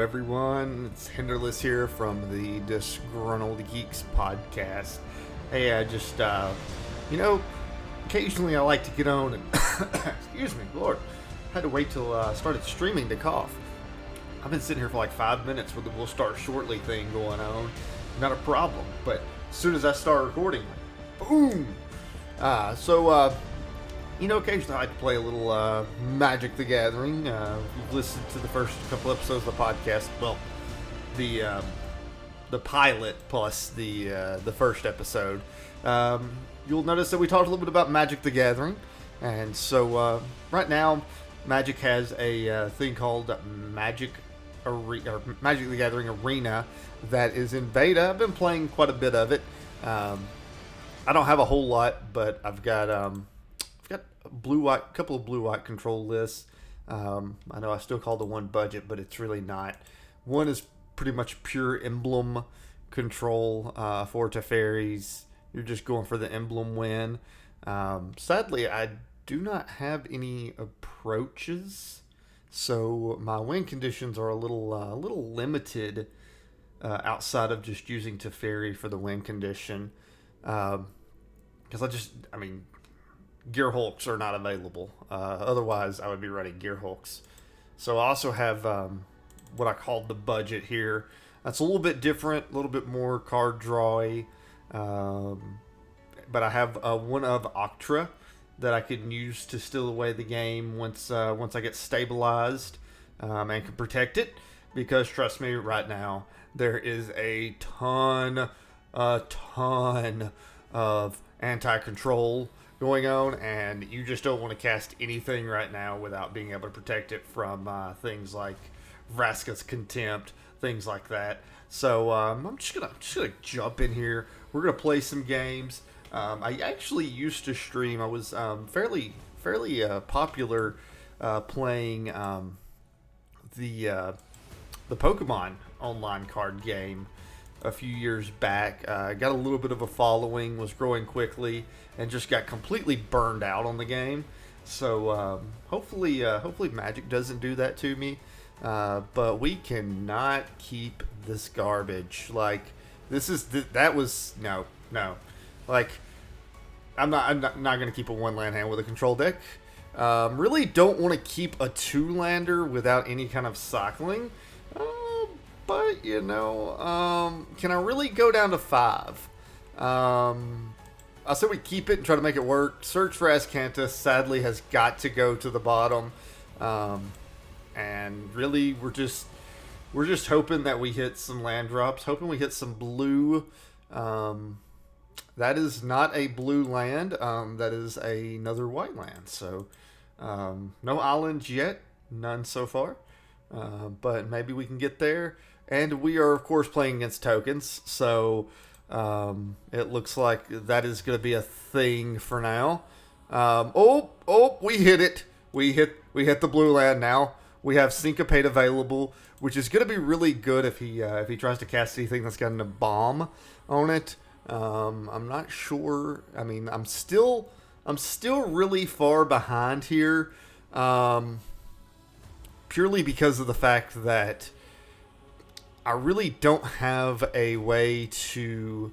everyone. It's Hinderless here from the Disgruntled Geeks podcast. Hey, occasionally I like to get on and, excuse me, Lord, had to wait till I started streaming to cough. I've been sitting here for like 5 minutes with the "we'll start shortly" thing going on. Not a problem, but as soon as I start recording, boom! Occasionally I like to play a little Magic the Gathering. If you've listened to the first couple episodes of the podcast, well, the pilot plus the first episode, you'll notice that we talked a little bit about Magic the Gathering. And so right now, Magic has a thing called Magic the Gathering Arena that is in beta. I've been playing quite a bit of it. I don't have a whole lot, but I've got a couple of blue-white control lists. I know I still call the one budget, but it's really not. One is pretty much pure emblem control for Teferis. You're just going for the emblem win. Sadly, I do not have any approaches, so my win conditions are a little limited outside of just using Teferi for the win condition. Because Gear Hulks are not available. Otherwise, I would be running Gear Hulks. So I also have what I call the budget here. That's a little bit different, a little bit more card drawy. But I have one of Octra that I can use to steal away the game once I get stabilized and can protect it. Because trust me, right now there is a ton of anti-control going on, and you just don't want to cast anything right now without being able to protect it from things like Vraska's Contempt, things like that. So I'm just gonna jump in here. We're gonna play some games. I actually used to stream. I was fairly popular playing the Pokemon online card game a few years back. Got a little bit of a following, was growing quickly, and just got completely burned out on the game. So hopefully Magic doesn't do that to me. But we cannot keep this garbage. Like, no. Like, I'm not gonna keep a 1-land hand with a control deck. Really don't want to keep a 2-lander without any kind of cycling. But, can I really go down to 5? I said we keep it and try to make it work. Search for Azcanta sadly has got to go to the bottom. And really, we're just hoping that we hit some land drops. Hoping we hit some blue. That is not a blue land. That is another white land. So, no islands yet. None so far. But maybe we can get there. And we are, of course, playing against tokens, so it looks like that is going to be a thing for now. We hit it. We hit the blue land now. We have Syncopate available, which is going to be really good if he tries to cast anything that's got a bomb on it. I'm not sure. I mean, I'm still really far behind here, purely because of the fact that I really don't have a way to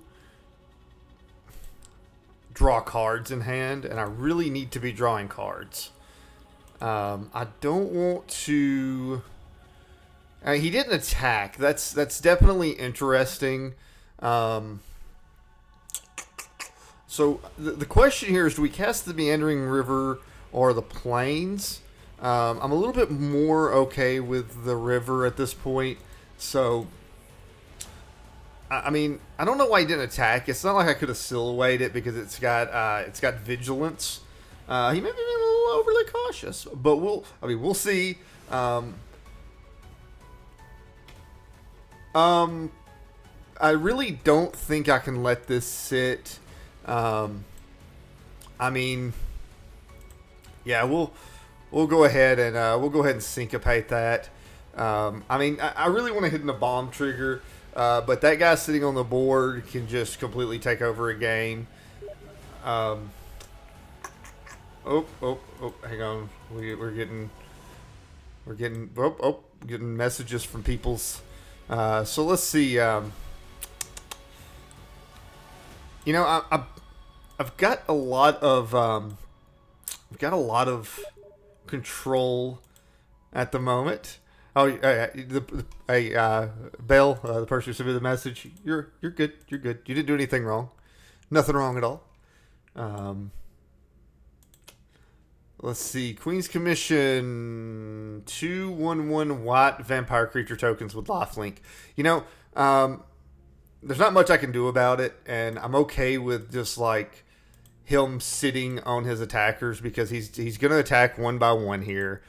draw cards in hand, and I really need to be drawing cards. I don't want to. He didn't attack. That's definitely interesting. So the question here is: do we cast the Meandering River or the Plains? I'm a little bit more okay with the river at this point. So, I don't know why he didn't attack. It's not like I could have silhouetted it because it's got vigilance. He may be a little overly cautious, but we'll see. I really don't think I can let this sit. Yeah, we'll go ahead and syncopate that. I really want to hit in a bomb trigger, but that guy sitting on the board can just completely take over a game. Hang on. We're getting getting messages from people's. So let's see. I've got a lot of control at the moment. Oh, Bell, the person who submitted the message, you're good. You're good. You didn't do anything wrong. Nothing wrong at all. Let's see. Queen's Commission 2/1/1 white vampire creature tokens with lifelink. There's not much I can do about it, and I'm okay with just like him sitting on his attackers because he's going to attack one by one here.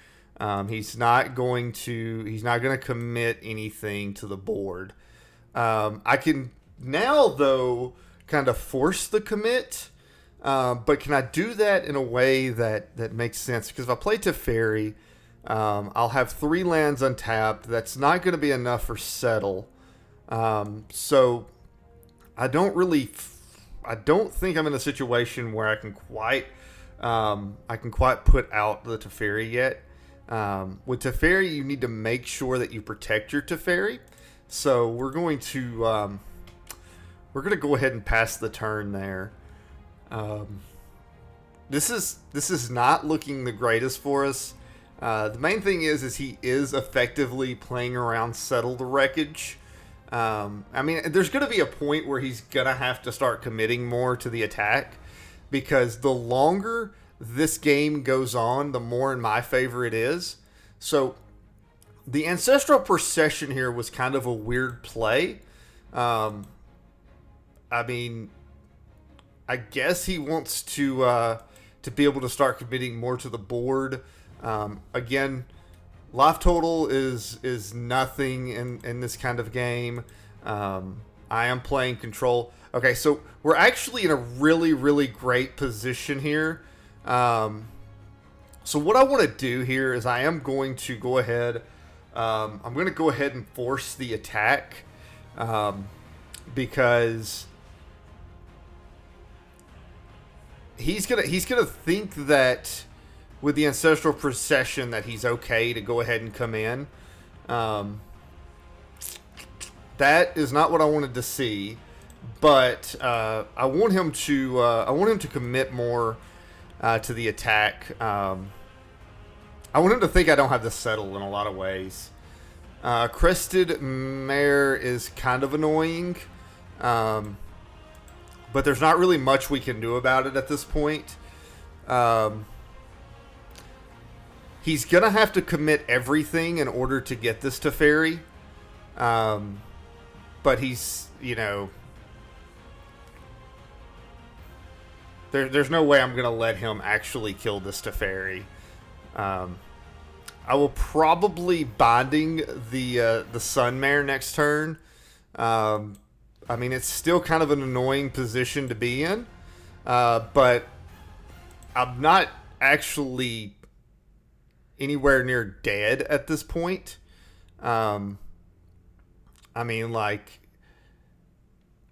He's not going to commit anything to the board. I can now though kind of force the commit, but can I do that in a way that makes sense? Because if I play Teferi, I'll have 3 lands untapped. That's not going to be enough for settle. So I don't think I'm in a situation where I can quite put out the Teferi yet. With Teferi, you need to make sure that you protect your Teferi. So we're going to go ahead and pass the turn there. This is not looking the greatest for us. The main thing is he is effectively playing around Settle the Wreckage. There's going to be a point where he's going to have to start committing more to the attack, because the longer this game goes on, the more in my favor it is. So the Ancestral Procession here was kind of a weird play. I guess he wants to be able to start committing more to the board. Again, life total is nothing in this kind of game. I am playing control. Okay, so we're actually in a really, really great position here. So what I want to do here is I am going to go ahead. I'm going to go ahead and force the attack, because he's gonna think that with the Ancestral Procession that he's okay to go ahead and come in. That is not what I wanted to see, but I want him to commit more to the attack. I want him to think I don't have this settled in a lot of ways. Crested Mare is kind of annoying, but there's not really much we can do about it at this point. He's going to have to commit everything in order to get this Teferi. But he's, there's no way I'm going to let him actually kill this Teferi. I will probably Binding the Sunmare next turn. It's still kind of an annoying position to be in. But I'm not actually anywhere near dead at this point.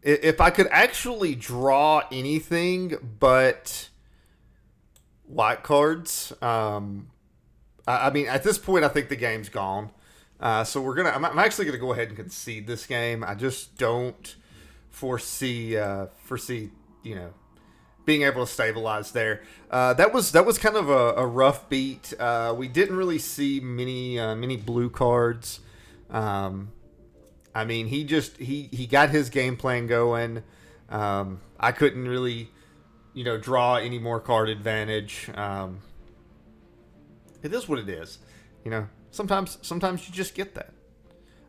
If I could actually draw anything but white cards, at this point, I think the game's gone. So I'm actually gonna go ahead and concede this game. I just don't foresee being able to stabilize there. That was kind of a rough beat. We didn't really see many blue cards. He got his game plan going. I couldn't really, draw any more card advantage. It is what it is. Sometimes you just get that.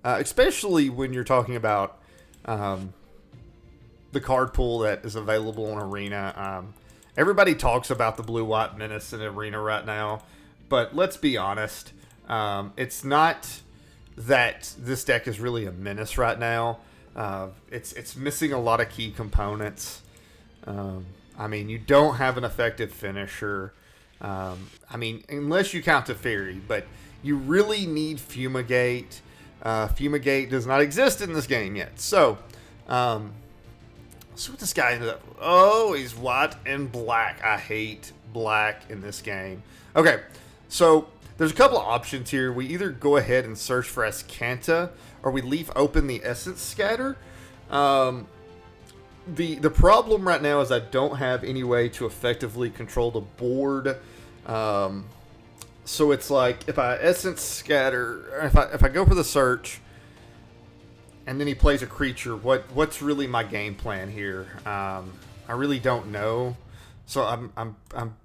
Especially when you're talking about the card pool that is available on Arena. Everybody talks about the Blue-White Menace in Arena right now, but let's be honest. It's not that this deck is really a menace right now. It's missing a lot of key components. You don't have an effective finisher. Unless you count Teferi, but you really need Fumigate. Fumigate does not exist in this game yet. So, let's see what this guy ended up. Oh, he's white and black. I hate black in this game. Okay, so there's a couple of options here. We either go ahead and search for Escanta, or we leave open the Essence Scatter. The problem right now is I don't have any way to effectively control the board. So it's like if I Essence Scatter, if I go for the search, and then he plays a creature, what's really my game plan here? I really don't know. So I'm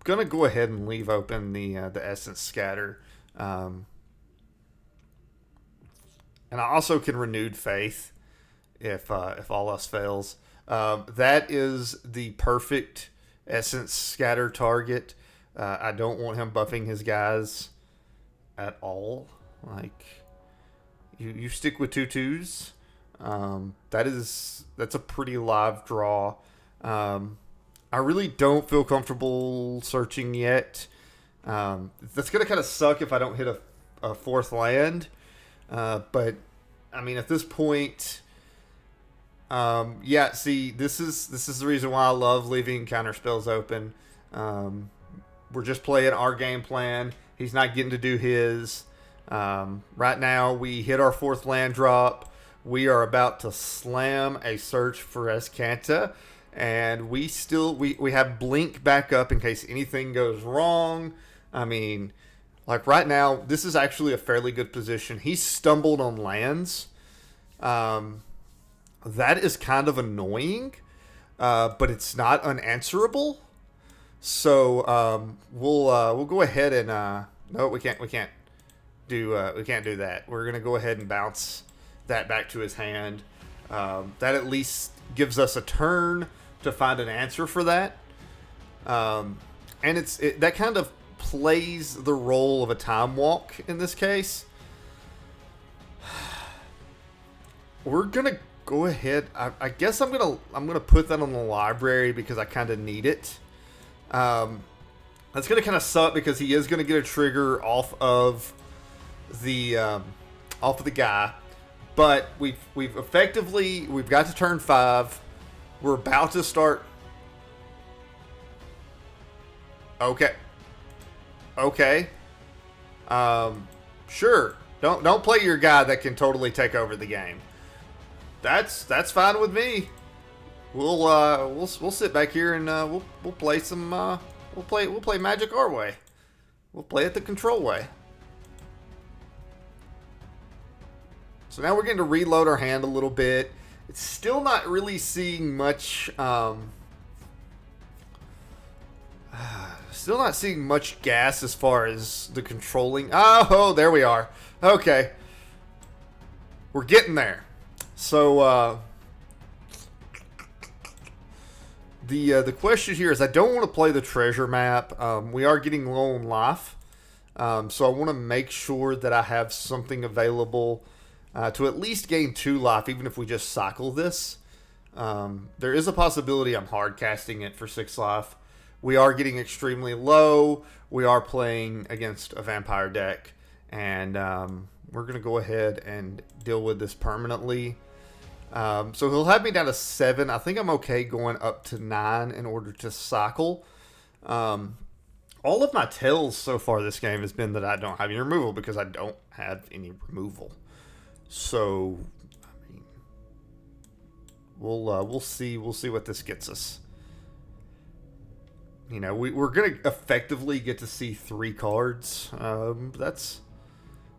gonna go ahead and leave open the Essence Scatter, and I also can Renewed Faith if all else fails. That is the perfect Essence Scatter target. I don't want him buffing his guys at all. Like, you stick with 2/2s. That's a pretty live draw. I really don't feel comfortable searching yet. That's gonna kind of suck if I don't hit a fourth land. But I mean, at this point, yeah. See, this is the reason why I love leaving counter spells open. We're just playing our game plan. He's not getting to do his. Right now, we hit our fourth land drop. We are about to slam a search for Escanta, and we have Blink back up in case anything goes wrong. I mean, like right now, this is actually a fairly good position. He stumbled on lands. That is kind of annoying, but it's not unanswerable. So we'll go ahead and no, we can't do that. We're gonna go ahead and bounce that back to his hand. That at least gives us a turn to find an answer for that. And that kind of plays the role of a time walk in this case. We're gonna go ahead. I guess I'm gonna put that on the library because I kind of need it. That's gonna kind of suck because he is gonna get a trigger off of the guy. But we've got to turn 5. We're about to start. Okay. Sure. Don't play your guy that can totally take over the game. That's fine with me. We'll sit back here and we'll play some we'll play Magic our way. We'll play it the control way. So now we're getting to reload our hand a little bit. It's still not really seeing much. Still not seeing much gas as far as the controlling. Oh, there we are. Okay, we're getting there. So the question here is, I don't want to play the treasure map. We are getting low on life, so I want to make sure that I have something available to at least gain 2 life, even if we just cycle this. There is a possibility I'm hard casting it for 6 life. We are getting extremely low. We are playing against a vampire deck, and we're going to go ahead and deal with this permanently. So he'll have me down to 7. I think I'm okay going up to 9 in order to cycle. All of my tells so far this game has been that I don't have any removal because I don't have any removal. So, I mean, we'll see what this gets us. You know, we're gonna effectively get to see 3 cards. That's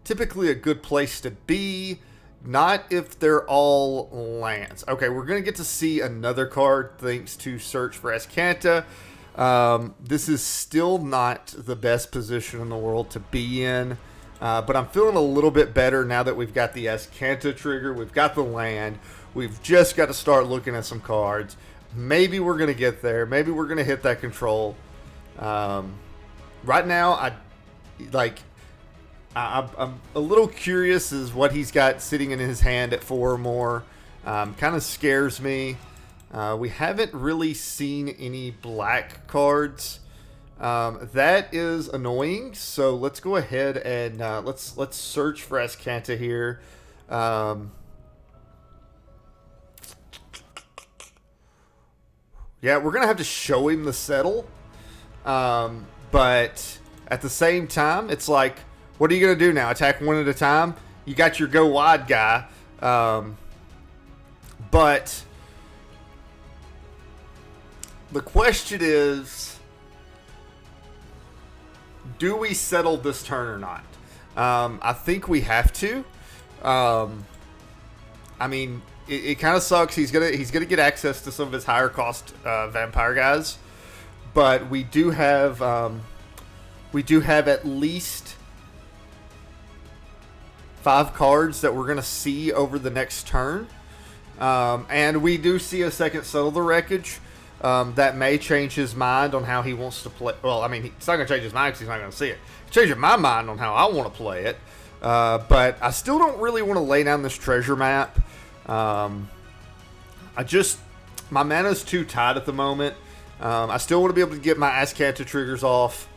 typically a good place to be. Not if they're all lands. Okay, we're gonna get to see another card thanks to Search for Escanta. This is still not the best position in the world to be in. But I'm feeling a little bit better now that we've got the Escanta trigger. We've got the land. We've just got to start looking at some cards. Maybe we're going to get there. Maybe we're going to hit that control. Right now, I'm a little curious as what he's got sitting in his hand at 4 or more. Kind of scares me. We haven't really seen any black cards. That is annoying. So let's go ahead and let's search for Escanta here. Yeah, we're gonna have to show him the settle. But at the same time, it's like What are you going to do now? Attack one at a time? You got your go wide guy. But the question is, do we settle this turn or not? I think we have to. I mean, it kind of sucks. He's gonna get access to some of his higher cost vampire guys, but we do have at least 5 cards that we're gonna see over the next turn, and we do see a second Settle the Wreckage. That may change his mind on how he wants to play. Well, I mean, it's not going to change his mind because he's not going to see it. It's changing my mind on how I want to play it. But I still don't really want to lay down this treasure map. My mana's too tight at the moment. I still want to be able to get my Azcanta triggers off.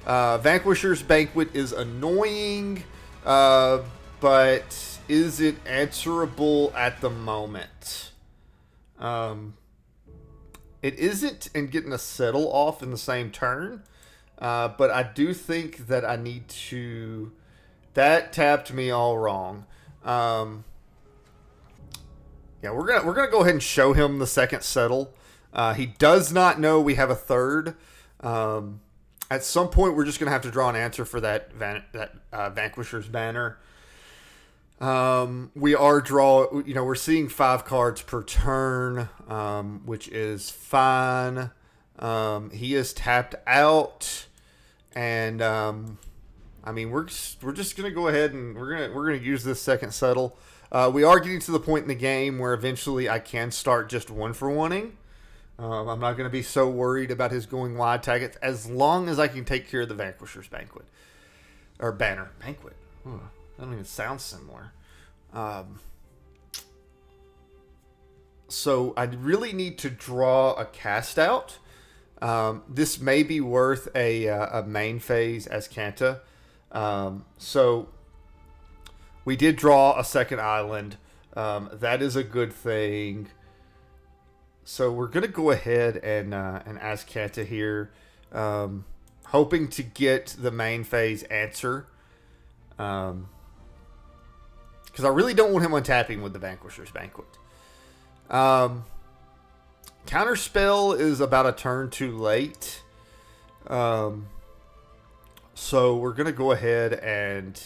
Vanquisher's Banquet is annoying, but is it answerable at the moment? It isn't in getting a settle off in the same turn, but I do think that I need to... That tapped me all wrong. Yeah, we're gonna go ahead and show him the second settle. He does not know we have a third. At some point, we're just gonna have to draw an answer for that Vanquisher's Banner. We're seeing 5 cards per turn, which is fine. He is tapped out, and I mean, we're just gonna go ahead and we're gonna use this second settle. We are getting to the point in the game where eventually I can start just 1-for-1ing. I'm not gonna be so worried about his going wide targets as long as I can take care of the Vanquisher's Banquet or Banner Banquet. That don't even sound similar. So I really need to draw a cast out. This may be worth a main phase Azcanta. So we did draw a second island. That is a good thing. So we're gonna go ahead and Azcanta here, hoping to get the main phase answer. Because I really don't want him untapping with the Vanquisher's Banquet. Counterspell is about a turn too late. So we're going to go ahead and...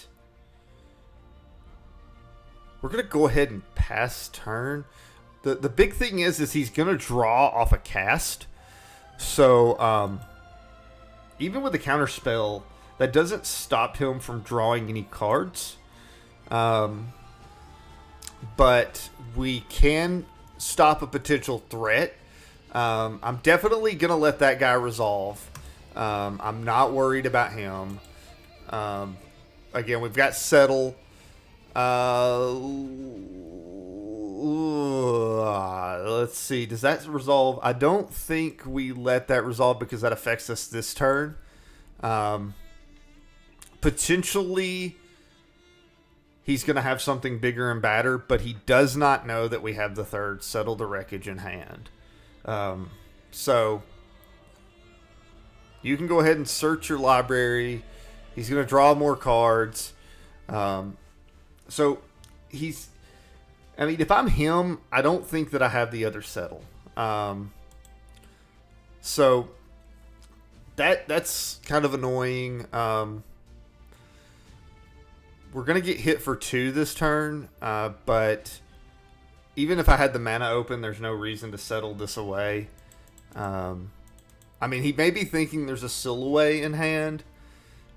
pass turn. The big thing is he's going to draw off a cast. So, even with the Counterspell, that doesn't stop him from drawing any cards. But we can stop a potential threat. I'm definitely going to let that guy resolve. I'm not worried about him. Again, we've got Settle. Let's see. Does that resolve? I don't think we let that resolve because that affects us this turn. Potentially... he's going to have something bigger and badder, but he does not know that we have the third Settle the Wreckage in hand. So, you can go ahead and search your library. He's going to draw more cards. So, he's... I mean, if I'm him, I don't think that I have the other Settle. So, that's kind of annoying. We're going to get hit for 2 this turn, but even if I had the mana open, there's no reason to settle this away. I mean, he may be thinking there's a Silhouette in hand,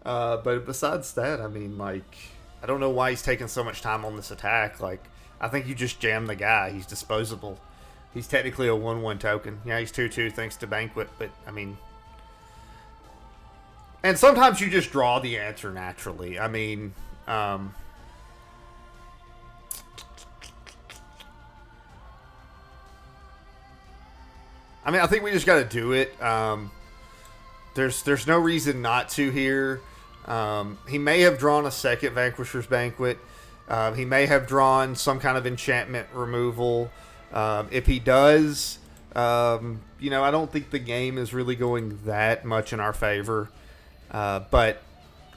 but besides that, I mean, like, I don't know why he's taking so much time on this attack. Like, I think you just jam the guy. He's disposable. He's technically a 1/1 token. Yeah, he's 2/2 thanks to Banquet, but, I mean... And sometimes you just draw the answer naturally. I mean... I think we just got to do it. There's no reason not to here. He may have drawn a second Vanquisher's Banquet. He may have drawn some kind of enchantment removal. If he does, I don't think the game is really going that much in our favor. But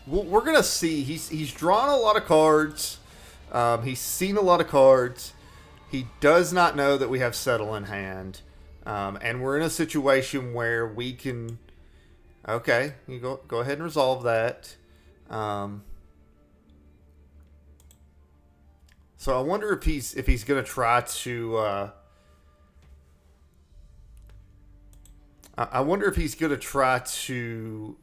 we're gonna see. He's drawn a lot of cards. He's seen a lot of cards. He does not know that we have Settle in hand, and we're in a situation where we can. Okay, you go ahead and resolve that. So I wonder if he's gonna try to. I wonder if he's gonna try to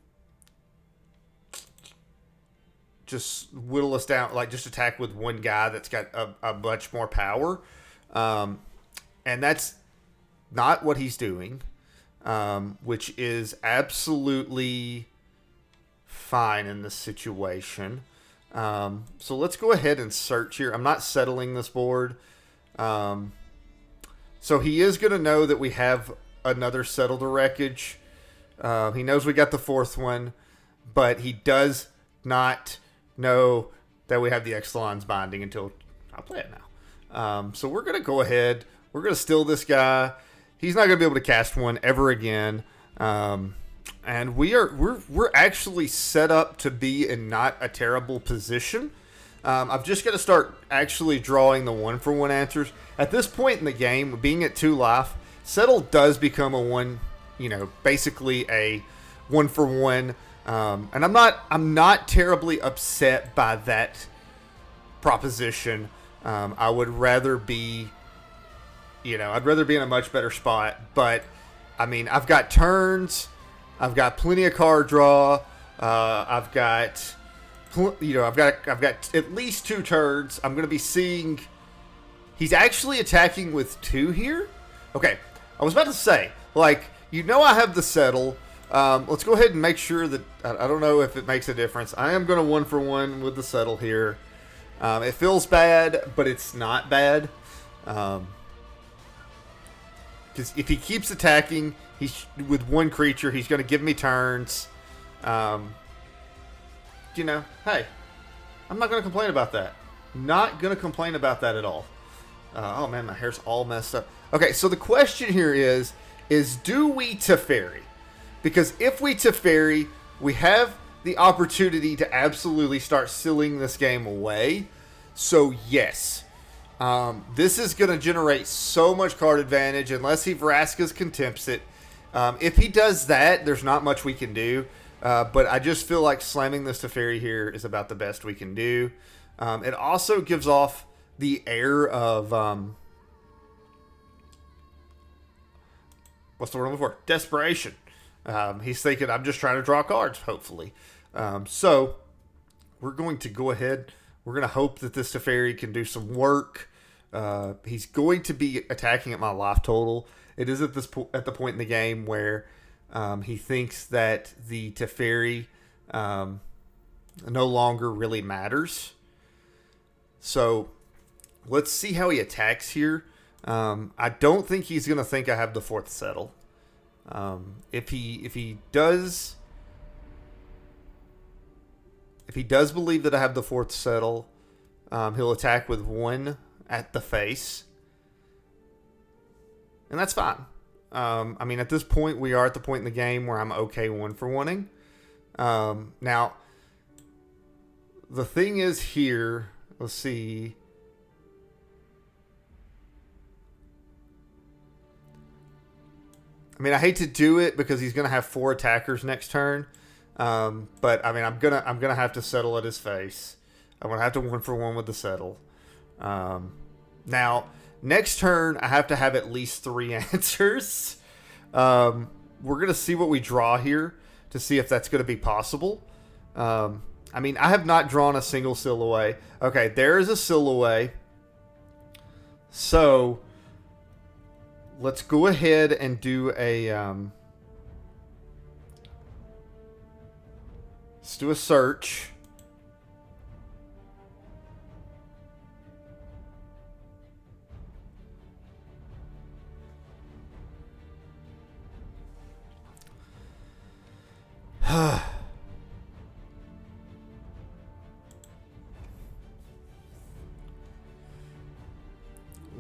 just whittle us down, like just attack with one guy that's got a much more power, and that's not what he's doing, which is absolutely fine in this situation. So let's go ahead and search here. I'm not settling this board. So he is going to know that we have another Settle the Wreckage. He knows we got the fourth one, but he does not know that we have the Exelon's Binding until I'll play it now. So we're going to go ahead. We're going to steal this guy. He's not going to be able to cast one ever again. And we're actually set up to be in not a terrible position. I've just got to start actually drawing the 1-for-1 answers. At this point in the game, being at 2 life, Settle does become a one, basically a 1-for-1. And I'm not terribly upset by that proposition. I would rather be, I'd rather be in a much better spot. But I mean, I've got turns. I've got plenty of card draw. I've got at least 2 turns. I'm going to be seeing. He's actually attacking with 2 here. Okay, I was about to say, I have the Settle. Let's go ahead and make sure that I don't know if it makes a difference. I am going to 1-for-1 with the Settle here. It feels bad, but it's not bad. Because if he keeps attacking, he's with one creature, he's going to give me turns. Hey, I'm not going to complain about that. Not going to complain about that at all. Oh man, my hair's all messed up. Okay, so the question here is do we Teferi? Because if we Teferi, we have the opportunity to absolutely start sealing this game away. So yes, this is going to generate so much card advantage unless he Vraska's Contempts it. If he does that, there's not much we can do. But I just feel like slamming this Teferi here is about the best we can do. It also gives off the air of what's the word I'm looking for? Desperation. He's thinking I'm just trying to draw cards, hopefully. So we're going to go ahead. We're going to hope that this Teferi can do some work. He's going to be attacking at my life total. It is at the point in the game where he thinks that the Teferi no longer really matters. So let's see how he attacks here. I don't think he's going to think I have the 4th Settle. If he does believe that I have the 4th Settle, he'll attack with 1 at the face, and that's fine. I mean, at this point, we are at the point in the game where I'm okay 1-for-1ing. Now, the thing is here. Let's see. I mean, I hate to do it because he's going to have 4 attackers next turn. But I mean, I'm gonna have to settle at his face. I'm gonna have to 1-for-1 with the Settle. Now, next turn, I have to have at least 3 answers. We're gonna see what we draw here to see if that's gonna be possible. I mean, I have not drawn a single seal away. Okay, there is a seal away. So let's go ahead and do a let's do a search.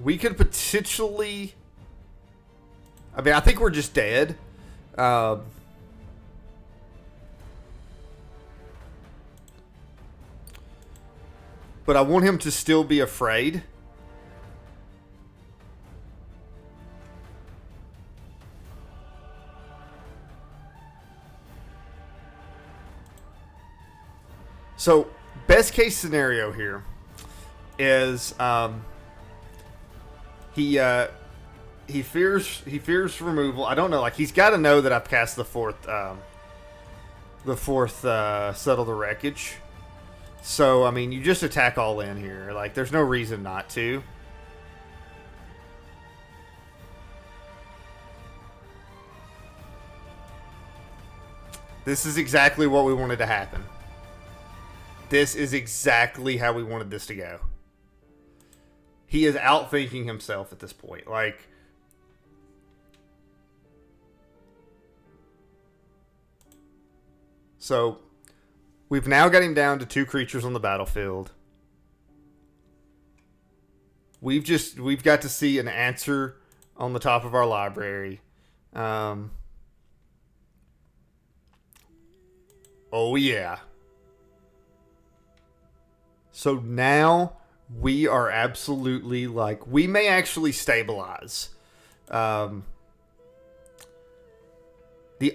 We could potentially... I mean, I think we're just dead. but I want him to still be afraid. So, best case scenario here is he fears removal. I don't know. Like, he's got to know that I've cast the fourth Settle the Wreckage. So, I mean, you just attack all in here. Like, there's no reason not to. This is exactly what we wanted to happen. This is exactly how we wanted this to go. He is outthinking himself at this point. Like, so we've now got him down to 2 creatures on the battlefield. We've got to see an answer on the top of our library. Oh yeah. So now we are absolutely, like, we may actually stabilize. The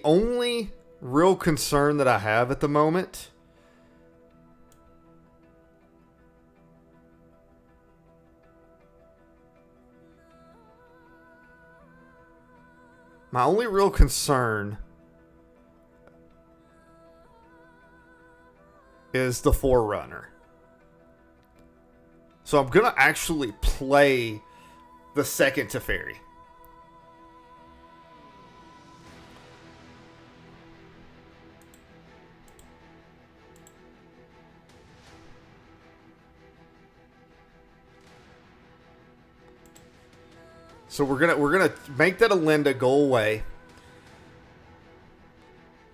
only real concern that I have at the moment is the Forerunner. So I'm going to actually play the second Teferi. So we're gonna make that Alinda go away.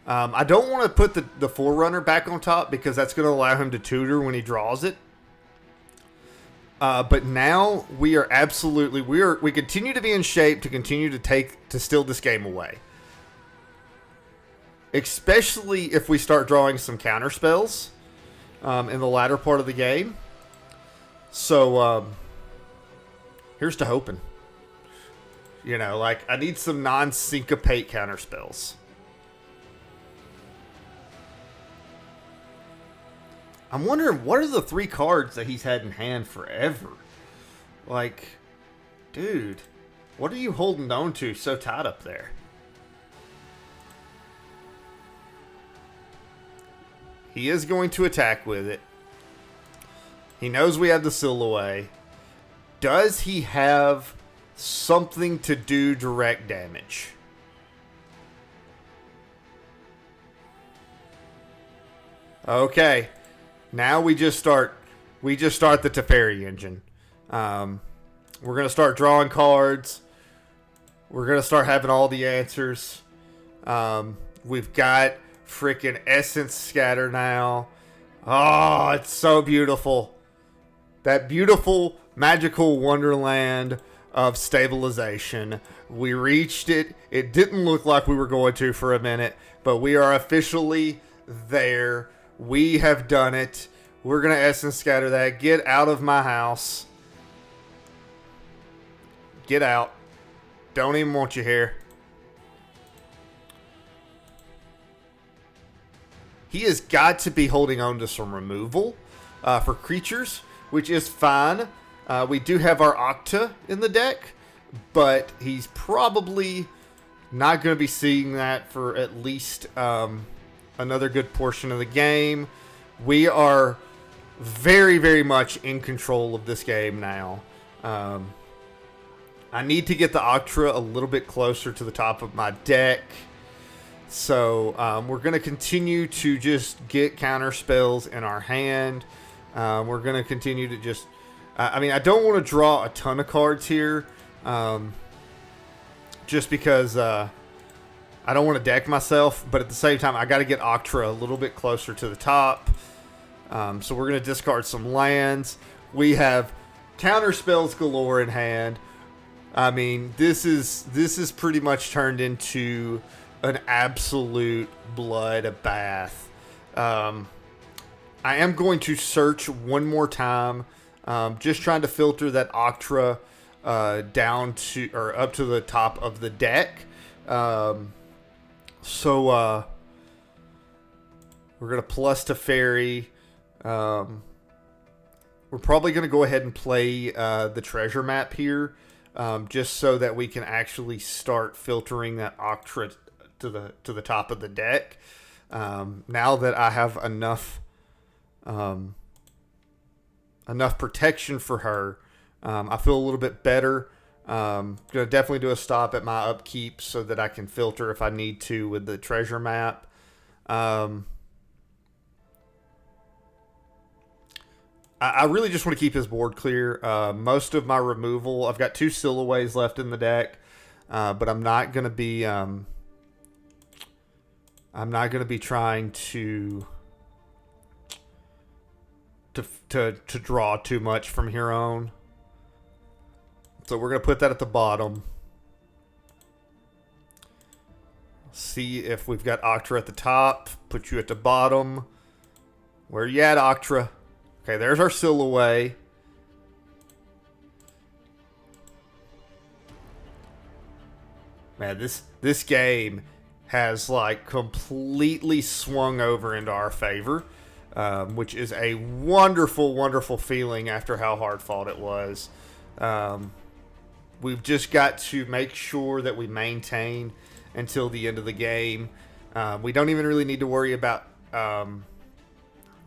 I don't want to put the Forerunner back on top because that's going to allow him to tutor when he draws it. But now we are absolutely we continue to be in shape to continue to steal this game away. Especially if we start drawing some counter spells in the latter part of the game. So here's to hoping. You know, like, I need some non-syncopate counter spells. I'm wondering, what are the 3 cards that he's had in hand forever? Like, dude, what are you holding on to so tight up there? He is going to attack with it. He knows we have the Seal Away. Does he have something to do direct damage? Okay. Now we just start the Teferi engine. We're going to start drawing cards. We're going to start having all the answers. We've got freaking Essence Scatter now. Oh, it's so beautiful. That beautiful magical wonderland of stabilization. We reached it. It didn't look like we were going to for a minute, but we are officially there. We have done it. We're going to Essence Scatter that. Get out of my house. Get out. Don't even want you here. He has got to be holding on to some removal for creatures, which is fine. We do have our Octa in the deck, but he's probably not going to be seeing that for at least another good portion of the game. We are very, very much in control of this game now. I need to get the Octa a little bit closer to the top of my deck. So we're going to continue to just get counter spells in our hand. We're going to continue to just... I mean, I don't want to draw a ton of cards here. Just because I don't want to deck myself. But at the same time, I got to get Octa a little bit closer to the top. So we're going to discard some lands. We have counter spells galore in hand. I mean, this is pretty much turned into an absolute bloodbath. I am going to search one more time, just trying to filter that Octra down to or up to the top of the deck. So we're gonna plus Teferi. We're probably gonna go ahead and play the treasure map here, just so that we can actually start filtering that Octra to the top of the deck. Now that I have enough protection for her, I feel a little bit better. Gonna definitely do a stop at my upkeep so that I can filter if I need to with the treasure map. I really just want to keep his board clear. Most of my removal, I've got 2 Silhouettes left in the deck, but I'm not gonna be trying to draw too much from here on. So we're going to put that at the bottom. See if we've got Octra at the top. Put you at the bottom. Where you at, Octra? Okay, there's our Silhouette. Man, this game has like completely swung over into our favor, which is a wonderful, wonderful feeling after how hard fought it was. We've just got to make sure that we maintain until the end of the game. We don't even really need to worry about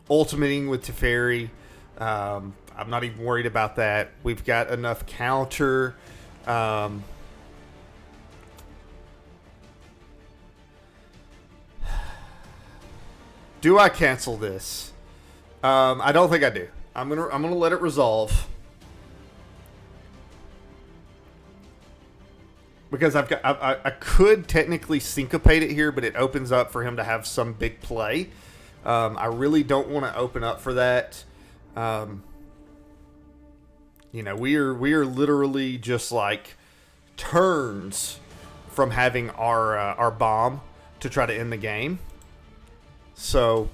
ultimating with Teferi. I'm not even worried about that. We've got enough counter. Do I cancel this? I don't think I do. I'm gonna let it resolve. Because I could technically syncopate it here, but it opens up for him to have some big play. I really don't want to open up for that. We are literally just like turns from having our bomb to try to end the game. So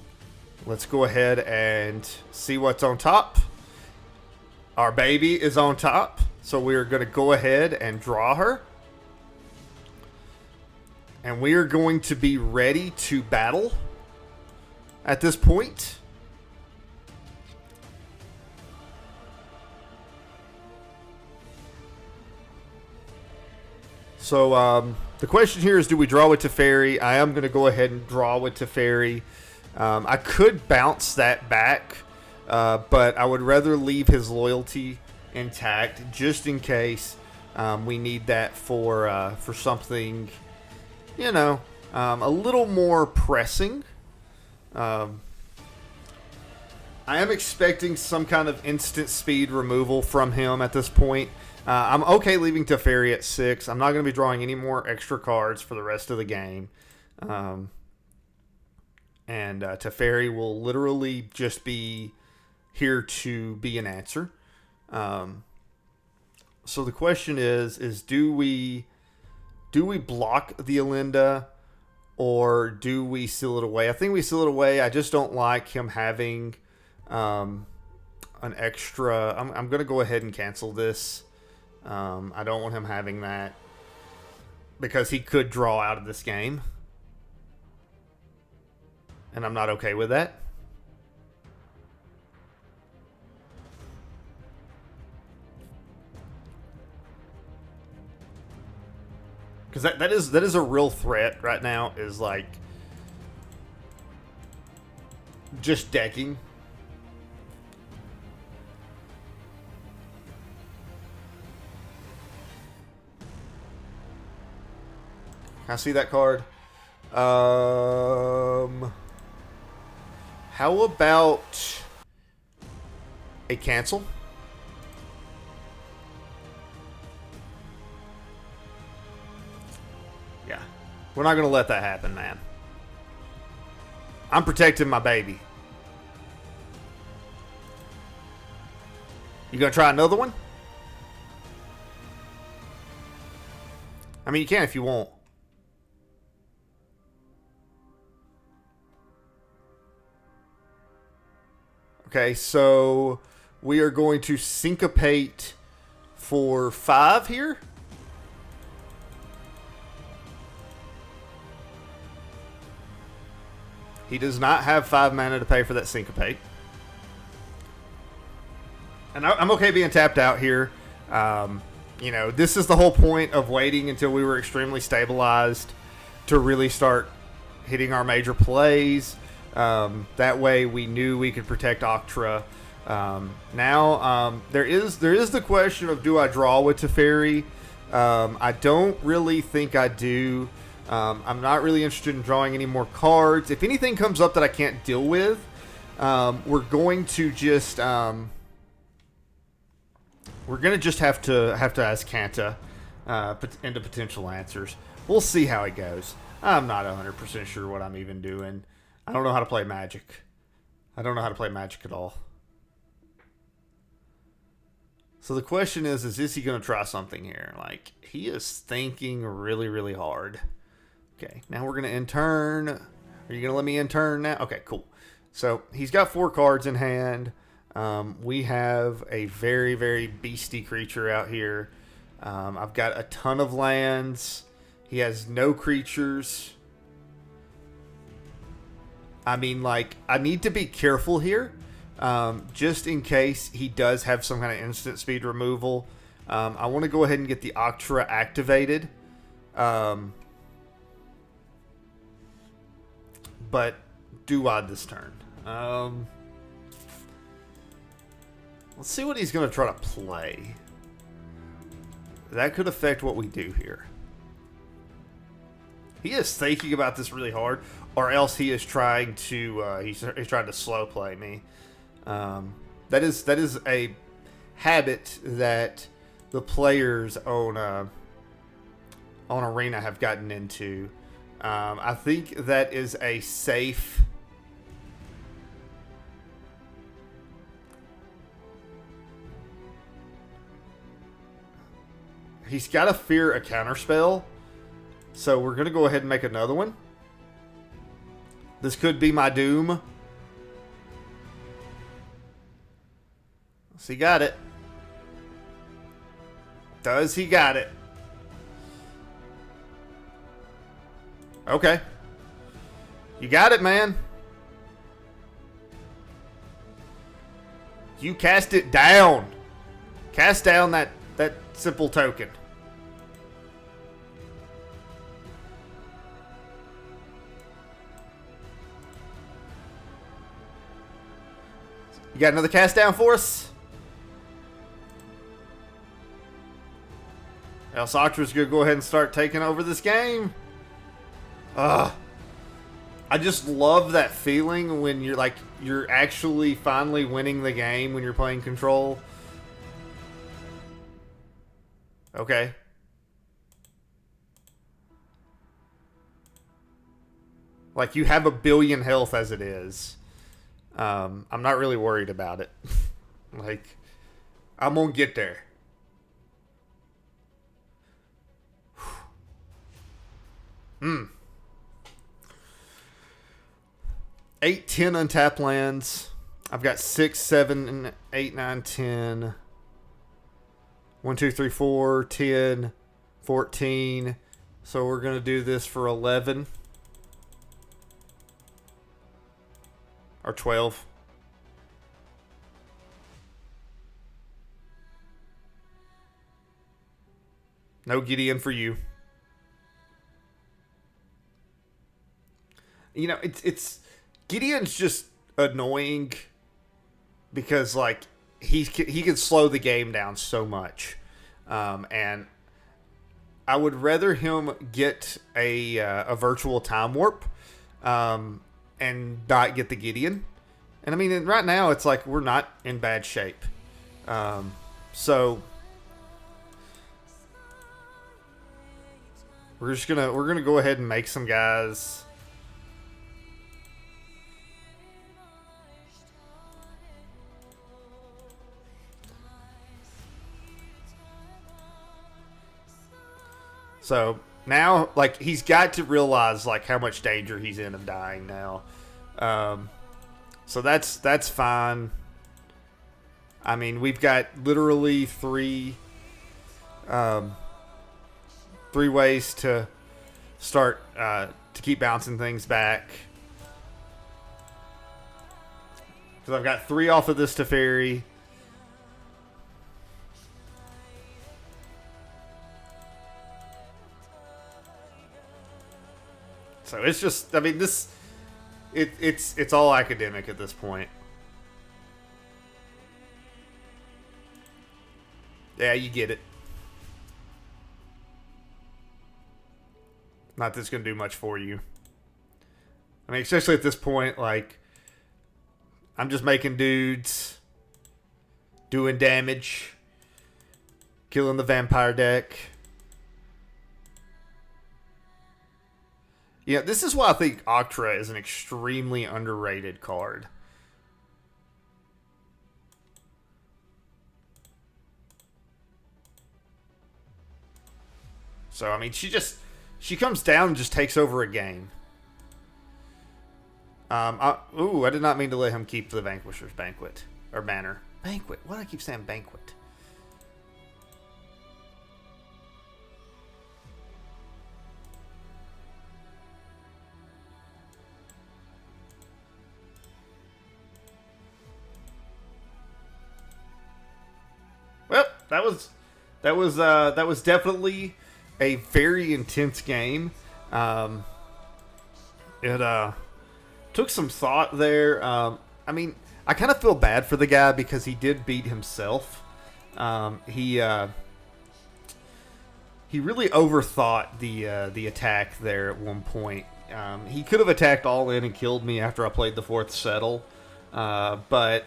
let's go ahead and see what's on top. Our baby is on top, so we're going to go ahead and draw her. And we are going to be ready to battle at this point. So the question here is, do we draw with Teferi? I am going to go ahead and draw with Teferi. I could bounce that back, but I would rather leave his loyalty intact just in case we need that for something, a little more pressing. I am expecting some kind of instant speed removal from him at this point. I'm okay leaving Teferi at 6. I'm not going to be drawing any more extra cards for the rest of the game. And Teferi will literally just be here to be an answer. So the question is do we block the Alinda or do we seal it away? I think we seal it away. I just don't like him having an extra. I'm going to go ahead and cancel this. I don't want him having that because he could draw out of this game. And I'm not okay with that. Because that is a real threat right now, is like just decking. Can I see that card? How about a cancel? Yeah. We're not going to let that happen, man. I'm protecting my baby. You going to try another one? I mean, you can if you want. Okay, so we are going to syncopate for 5 here. He does not have 5 mana to pay for that syncopate. And I'm okay being tapped out here. You know, this is the whole point of waiting until we were extremely stabilized to really start hitting our major plays. That way we knew we could protect Octra. Now, there is the question of, do I draw with Teferi? I don't really think I do. I'm not really interested in drawing any more cards. If anything comes up that I can't deal with, we're going to just have to ask Kanta into potential answers. We'll see how it goes. I'm not 100% sure what I'm even doing. I don't know how to play Magic. I don't know how to play Magic at all. So the question is he going to try something here? Like, he is thinking really, really hard. Okay, now we're going to end turn. Are you going to let me end turn now? Okay, cool. So he's got 4 cards in hand. We have a very, very beastie creature out here. I've got a ton of lands. He has no creatures. I mean, like, I need to be careful here. Just in case he does have some kind of instant speed removal. I want to go ahead and get the Octra activated. But do odd this turn. Let's see what he's going to try to play. That could affect what we do here. He is thinking about this really hard, or else he is trying to he's trying to slow play me. That is a habit that the players on Arena have gotten into. I think that is a safe. He's got to fear a counterspell, so we're going to go ahead and make another one. This could be my doom. So he got it. Does he got it? Okay. You got it, man. You cast it down. Cast down that simple token. You got another cast down for us? Else Octra's gonna go ahead and start taking over this game. I just love that feeling when you're actually finally winning the game when you're playing control. Okay. Like, you have 1 billion health as it is. I'm not really worried about it. Like, I'm gonna get there. 8, 10 untapped lands. I've got 6, 7, 8, 9, 10. 1, 2, 3, 4, 10, 14. So we're going to do this for 11. Or 12. No Gideon for you. You know, it's Gideon's just annoying because, like, he can slow the game down so much, and I would rather him get a virtual time warp, and not get the Gideon. And I mean, right now it's like we're not in bad shape, so we're gonna go ahead and make some guys. So now, like, he's got to realize, like, how much danger he's in of dying now. So that's fine. I mean, we've got literally three ways to start to keep bouncing things back. Because I've got 3 off of this Teferi. So it's just, I mean, it's all academic at this point. Yeah, you get it. Not that it's going to do much for you. I mean, especially at this point, like, I'm just making dudes, doing damage, killing the vampire deck. Yeah, this is why I think Octra is an extremely underrated card. So, I mean, she comes down and just takes over a game. I did not mean to let him keep the Vanquisher's Banquet. Or Banner. Banquet. Why do I keep saying Banquet? Well, that was definitely a very intense game. It took some thought there. I mean, I kind of feel bad for the guy because he did beat himself. He really overthought the attack there at one point. He could have attacked all in and killed me after I played the 4th settle, but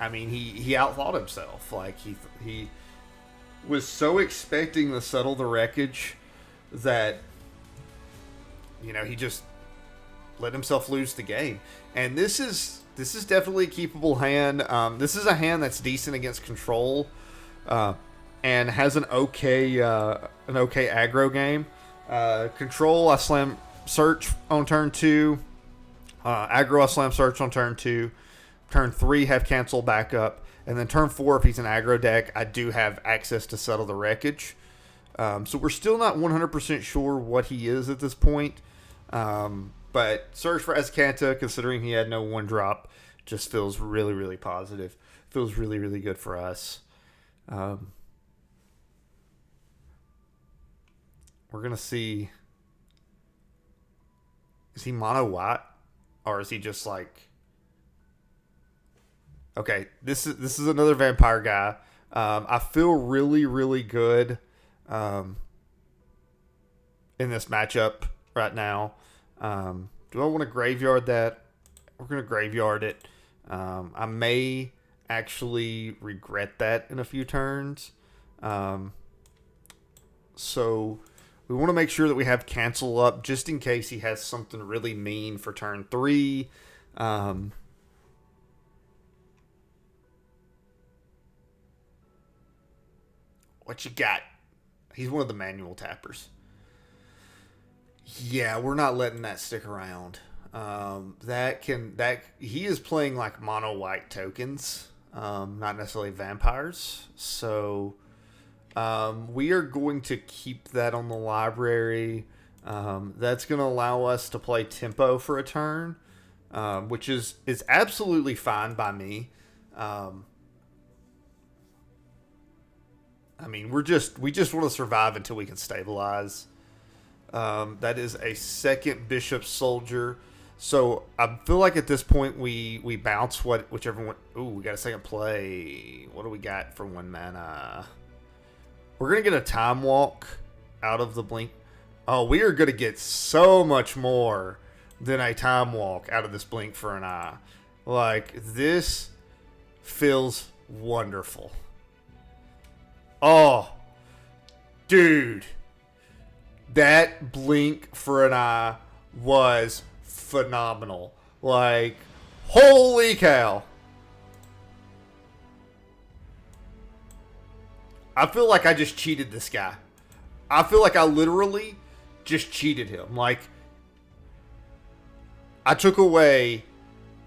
I mean, he outthought himself. Like he was so expecting to settle the wreckage that, you know, he just let himself lose the game. And this is definitely a keepable hand. This is a hand that's decent against control, and has an okay aggro game. Control, I slam search on turn 2. Aggro, I slam search on turn 2. Turn 3, have cancel back up. And then turn 4, if he's an aggro deck, I do have access to settle the wreckage. So we're still not 100% sure what he is at this point. But Search for Azcanta, considering he had no 1-drop, just feels really, really positive. Feels really, really good for us. We're going to see... Is he mono white? Or is he just like... Okay, this is another vampire guy. I feel really, really good in this matchup right now. Do I want to graveyard that? We're going to graveyard it. I may actually regret that in a few turns. So we want to make sure that we have cancel up just in case he has something really mean for turn 3. What you got? He's one of the manual tappers. Yeah, we're not letting that stick around. He is playing like mono white tokens, not necessarily vampires. So we are going to keep that on the library. That's going to allow us to play tempo for a turn, which is absolutely fine by me. I mean, we just want to survive until we can stabilize. That is a second Bishop Soldier. So I feel like at this point we bounce whichever one. Ooh, we got a second play. What do we got for 1 mana? We're gonna get a Time Walk out of the blink. Oh, we are gonna get so much more than a Time Walk out of this blink for an eye. Like, this feels wonderful. Oh, dude. That blink for an eye was phenomenal. Like, holy cow. I feel like I just cheated this guy. I feel like I literally just cheated him. Like, I took away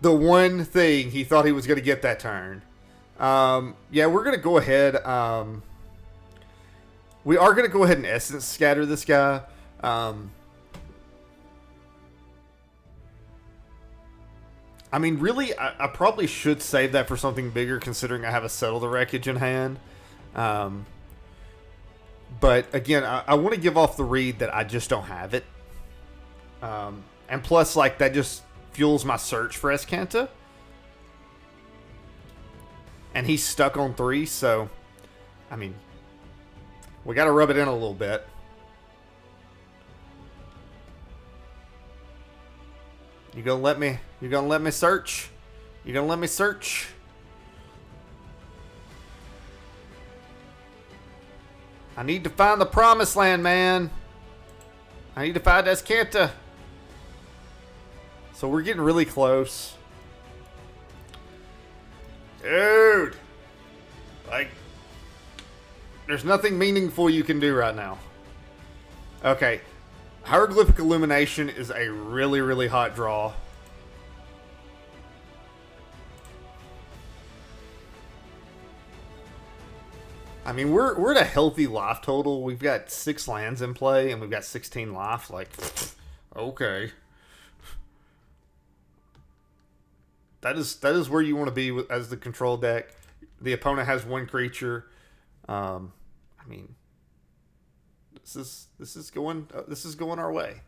the one thing he thought he was going to get that turn. Yeah, we're going to go ahead. We are going to go ahead and Essence Scatter this guy. I mean, really, I probably should save that for something bigger, considering I have a Settle the Wreckage in hand. But again, I want to give off the read that I just don't have it. And plus, like, that just fuels my search for Escanta. And he's stuck on 3, so, I mean, we got to rub it in a little bit. You gonna let me? You gonna let me search? You gonna let me search? I need to find the promised land, man. I need to find Escanta. So we're getting really close. Dude. Like, there's nothing meaningful you can do right now. Okay. Hieroglyphic Illumination is a really, really hot draw. I mean, we're at a healthy life total. We've got 6 lands in play, and we've got 16 life. Like, okay. That is where you want to be as the control deck. The opponent has 1 creature. I mean, this is going our way.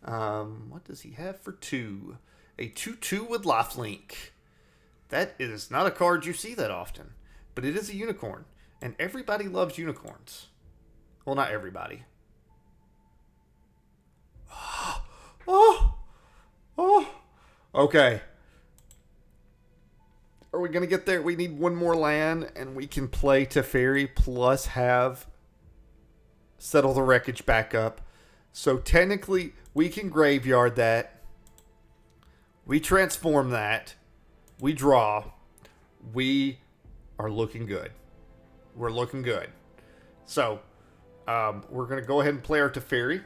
What does he have for 2? A 2/2 with lifelink. That is not a card you see that often, but it is a unicorn. And everybody loves unicorns. Well, not everybody. Oh. Okay. Are we going to get there? We need 1 more land, and we can play Teferi plus have Settle the Wreckage back up. So technically, we can graveyard that. We transform that. We draw. We are looking good. We're looking good. So, we're going to go ahead and play our Teferi.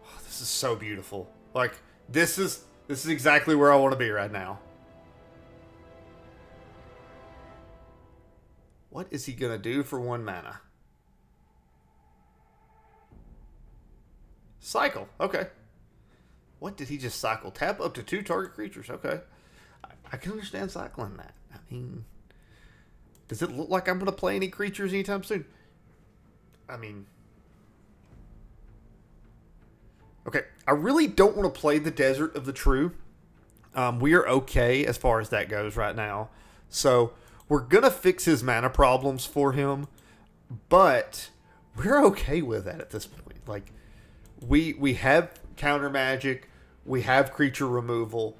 Oh, this is so beautiful. Like, this is exactly where I want to be right now. What is he going to do for 1 mana? Cycle. Okay. What did he just cycle? Tap up to 2 target creatures. Okay. I can understand cycling that. I mean, does it look like I'm going to play any creatures anytime soon? I mean, okay. I really don't want to play the Desert of the True. We are okay as far as that goes right now. So we're going to fix his mana problems for him, but we're okay with that at this point. Like, we have counter magic. We have creature removal.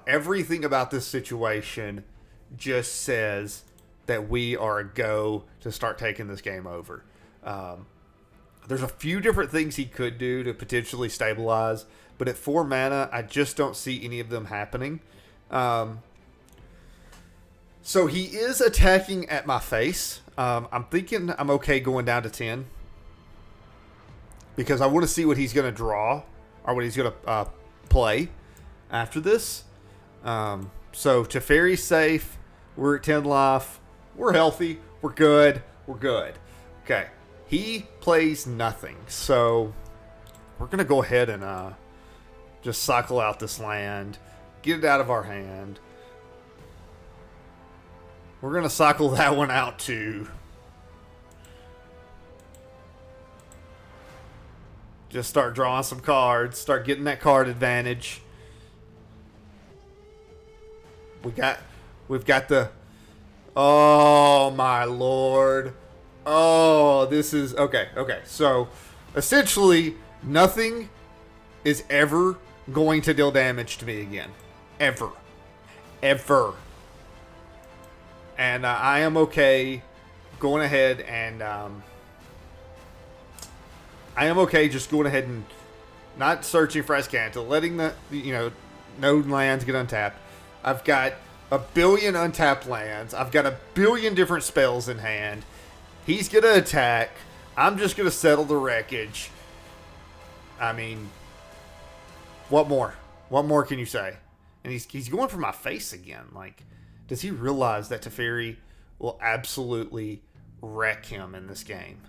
Everything about this situation just says that we are a go to start taking this game over. There's a few different things he could do to potentially stabilize, but at 4 mana, I just don't see any of them happening. So he is attacking at my face. I'm thinking I'm okay going down to 10 because I want to see what he's going to draw or what he's going to play after this. So Teferi's safe. We're at 10 life. We're healthy. We're good. We're good. Okay. He plays nothing. So we're going to go ahead and just cycle out this land. Get it out of our hand. We're going to cycle that one out too. Just start drawing some cards. Start getting that card advantage. We've got the... Oh, my lord. Oh, this is... Okay. So, essentially, nothing is ever going to deal damage to me again. Ever. And I am okay going ahead and... I am okay just going ahead and not searching for Escanta, letting the, no lands get untapped. I've got a billion untapped lands. I've got a billion different spells in hand. He's going to attack. I'm just going to settle the wreckage. I mean, what more? What more can you say? And he's going for my face again. Like, does he realize that Teferi will absolutely wreck him in this game?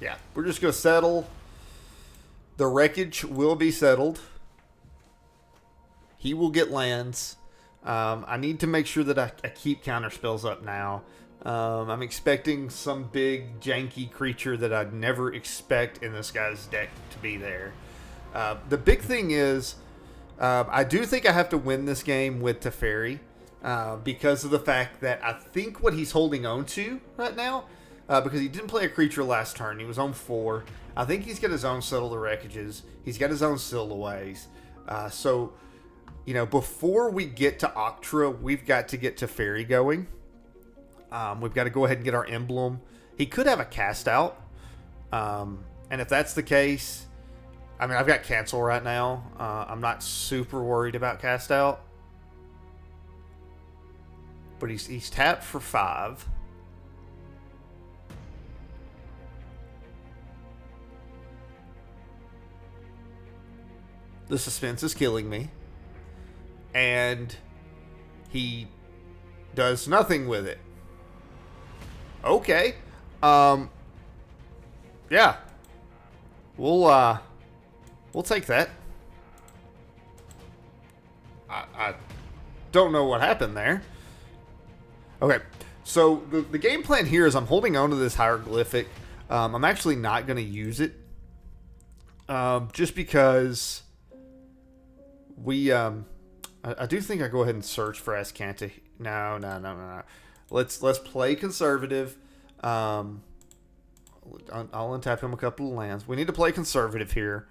Yeah, we're just going to settle. The wreckage will be settled. He will get lands. I need to make sure that I keep counter spells up now. I'm expecting some big janky creature that I'd never expect in this guy's deck to be there. The big thing is, I do think I have to win this game with Teferi because of the fact that I think what he's holding on to right now, because he didn't play a creature last turn, he was on 4. I think he's got his own Settle the Wreckages. He's got his own Stillaways. So, you know, before we get to Octra, we've got to get Teferi going. We've got to go ahead and get our emblem. He could have a cast out. And if that's the case, I mean, I've got cancel right now. I'm not super worried about cast out. But he's tapped for 5. The suspense is killing me. And he does nothing with it. Okay. Yeah. We'll take that. I don't know what happened there. Okay. So the game plan here is I'm holding on to this hieroglyphic. I'm actually not going to use it. Just because we I do think I go ahead and search for Ascanta. No. Let's play conservative. I'll untap him a couple of lands. We need to play conservative here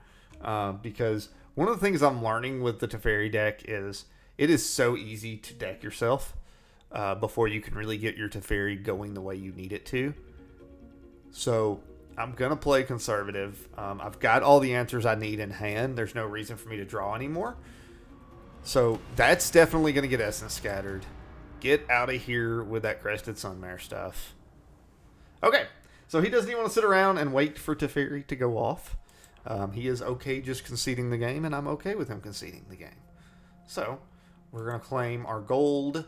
because one of the things I'm learning with the Teferi deck is it is so easy to deck yourself before you can really get your Teferi going the way you need it to. So I'm going to play conservative. I've got all the answers I need in hand. There's no reason for me to draw anymore. So that's definitely going to get Essence Scattered. Get out of here with that Crested Sunmare stuff. Okay, so he doesn't even want to sit around and wait for Teferi to go off. He is okay just conceding the game, and I'm okay with him conceding the game. So we're going to claim our gold.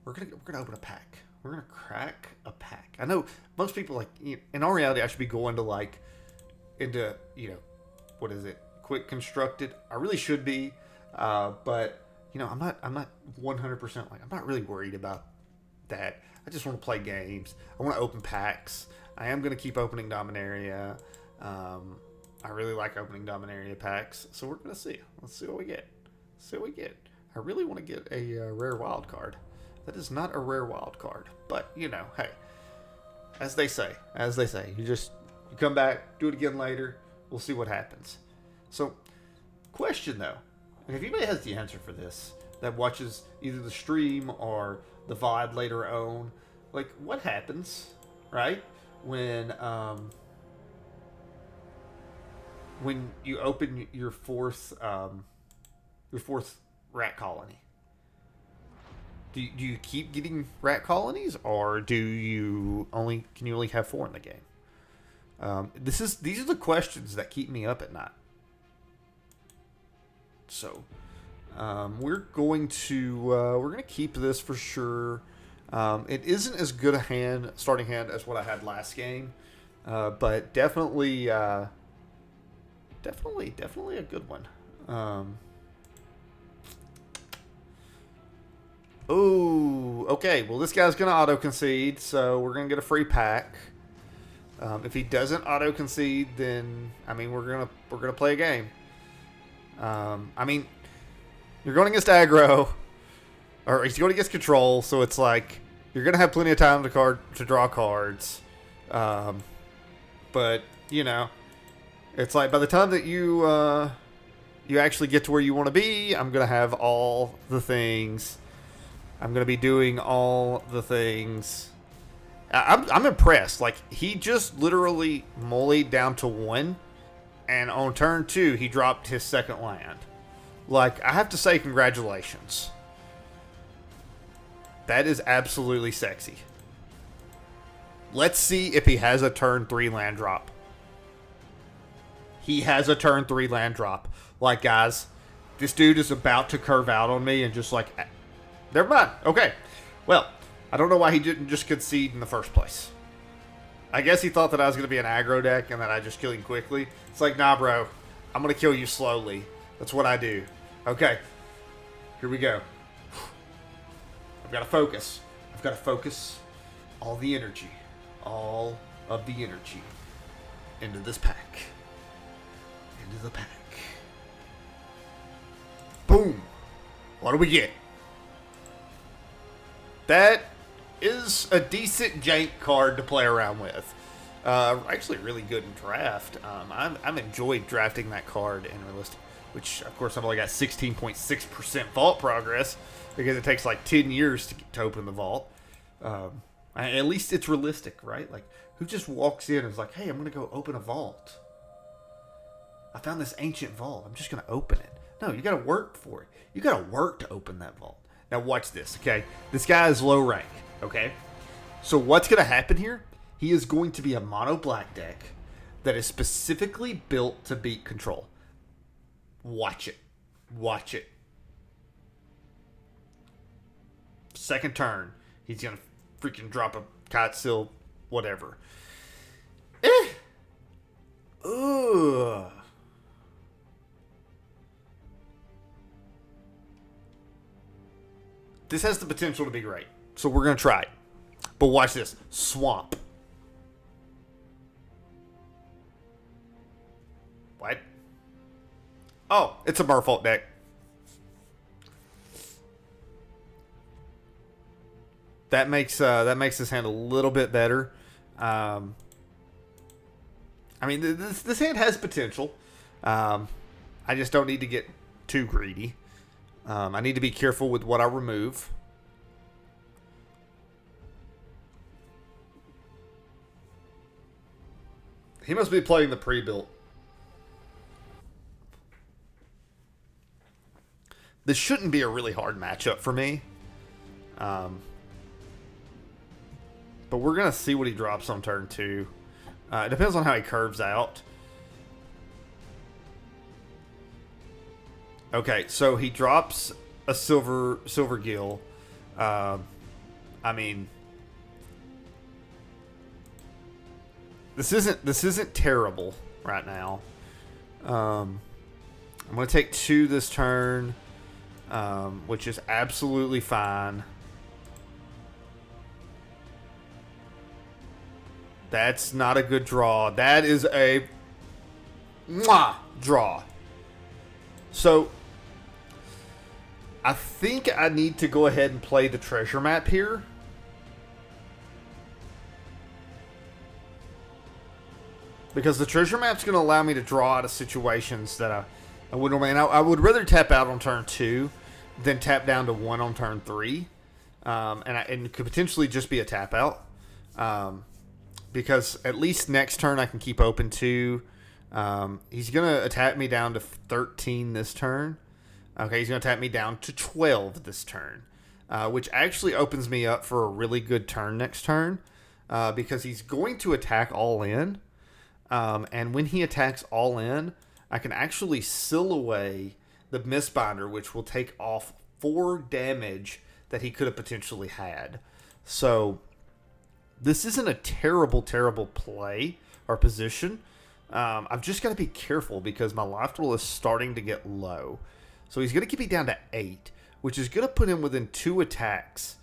We're going to open a pack. We're going to crack a pack. I know most people, like, in all reality, I should be going to, into, what is it? Quick Constructed. I really should be. But I'm not 100% I'm not really worried about that. I just want to play games. I want to open packs. I am going to keep opening Dominaria. I really like opening Dominaria packs. So we're going to see. Let's see what we get. I really want to get a rare wild card. That is not a rare wild card. But, hey, as they say, you come back, do it again later. We'll see what happens. So, question though. And if anybody has the answer for this, that watches either the stream or the VOD later on, what happens, right, when you open your fourth rat colony? Do you keep getting rat colonies, or can you only have 4 in the game? These are the questions that keep me up at night. So, we're going to keep this for sure. It isn't as good a starting hand as what I had last game, but definitely a good one. Oh, okay. Well, this guy's gonna auto concede, so we're gonna get a free pack. If he doesn't auto concede, then we're gonna play a game. You're going against aggro, or he's going against control, so it's you're going to have plenty of time to draw cards. But, it's by the time that you actually get to where you want to be, I'm going to have all the things. I'm going to be doing all the things. I'm impressed. He just literally mullied down to 1. And on turn 2, he dropped his second land. I have to say congratulations. That is absolutely sexy. Let's see if he has a turn 3 land drop. he has a turn 3 land drop. Like, guys, this dude is about to curve out on me and just like, never mind. Okay. Well, I don't know why he didn't just concede in the first place. I guess he thought that I was going to be an aggro deck and that I just kill him quickly. It's like, nah, bro. I'm going to kill you slowly. That's what I do. Okay. Here we go. I've got to focus. I've got to focus all the energy. All of the energy into this pack. Into the pack. Boom. What do we get? That is a decent jank card to play around with. Actually really good in draft. I've enjoyed drafting that card in Realistic, which of course I've only got 16.6% vault progress because it takes like 10 years to open the vault. At least it's realistic, right? Like, who just walks in and is like, hey, I'm going to go open a vault. I found this ancient vault. I'm just going to open it. No, you got to work for it. You got to work to open that vault. Now watch this, okay? This guy is low rank, okay? So what's going to happen here? He is going to be a mono black deck that is specifically built to beat control. Watch it. Watch it. Second turn, he's going to freaking drop a Kitesail, whatever. Ugh. This has the potential to be great. So we're going to try it. But watch this. Swamp. What? Oh, it's a Merfolk deck. That makes this hand a little bit better. I mean, this hand has potential. I just don't need to get too greedy. I need to be careful with what I remove. He must be playing the pre-built. This shouldn't be a really hard matchup for me. But we're going to see what he drops on turn 2. It depends on how he curves out. Okay, so he drops a silver gill. I mean, this isn't terrible right now. I'm going to take 2 this turn, which is absolutely fine. That's not a good draw. That is a draw. So I think I need to go ahead and play the treasure map here. Because the treasure map's going to allow me to draw out of situations that I wouldn't normally. And I would rather tap out on turn 2 than tap down to 1 on turn 3. And it could potentially just be a tap out. Because at least next turn I can keep open 2. He's going to attack me down to 13 this turn. Okay, he's going to tap me down to 12 this turn. Which actually opens me up for a really good turn next turn. Because he's going to attack all in. And when he attacks all in, I can actually seal away the Mistbinder, which will take off 4 damage that he could have potentially had. So this isn't a terrible play or position. I've just got to be careful because my life total is starting to get low. So he's going to keep me down to 8, which is going to put him within 2 attacks.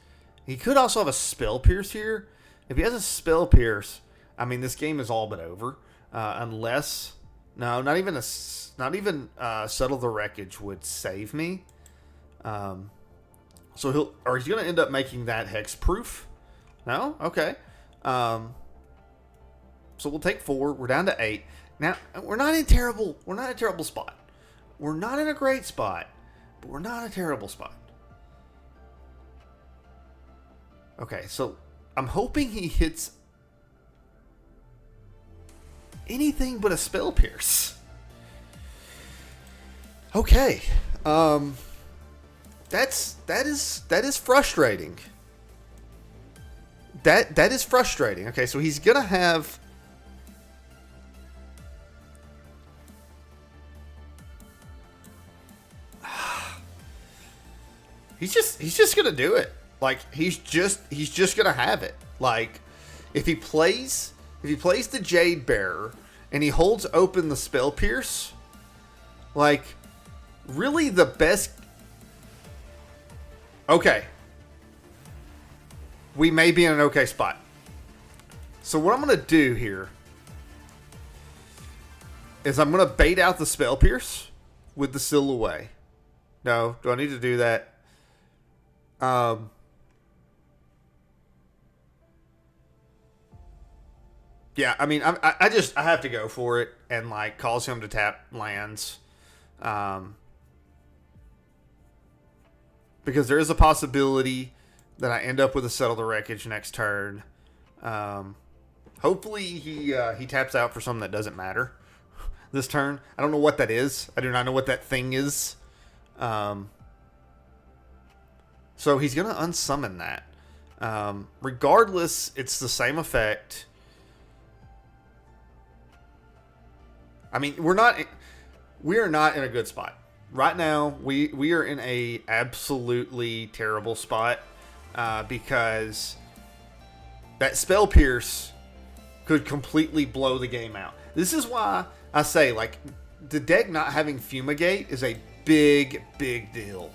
He could also have a Spell Pierce here. If he has a Spell Pierce, I mean, this game is all but over. Unless, no, not even Settle the Wreckage would save me. So he's going to end up making that hexproof. No? Okay. So we'll take 4. We're down to 8. Now, we're not in a terrible spot. We're not in a great spot, but we're not in a terrible spot. Okay, so I'm hoping he hits anything but a Spell Pierce. Okay. That is frustrating. That is frustrating. Okay, so he's gonna have he's just gonna do it. Like he's just gonna have it. Like if he plays the Jade Bearer and he holds open the Spell Pierce, like really the best. Okay, we may be in an okay spot. So what I'm gonna do here is I'm gonna bait out the Spell Pierce with the Seal Away. No, do I need to do that? Yeah, I mean, I have to go for it and like cause him to tap lands, because there is a possibility that I end up with a Settle the Wreckage next turn. Hopefully he taps out for something that doesn't matter this turn. I don't know what that is. I do not know what that thing is. So he's gonna unsummon that. Regardless, it's the same effect. I mean, we are not in a good spot right now. We are in a absolutely terrible spot because that Spell Pierce could completely blow the game out. This is why I say, like, the deck not having Fumigate is a big deal.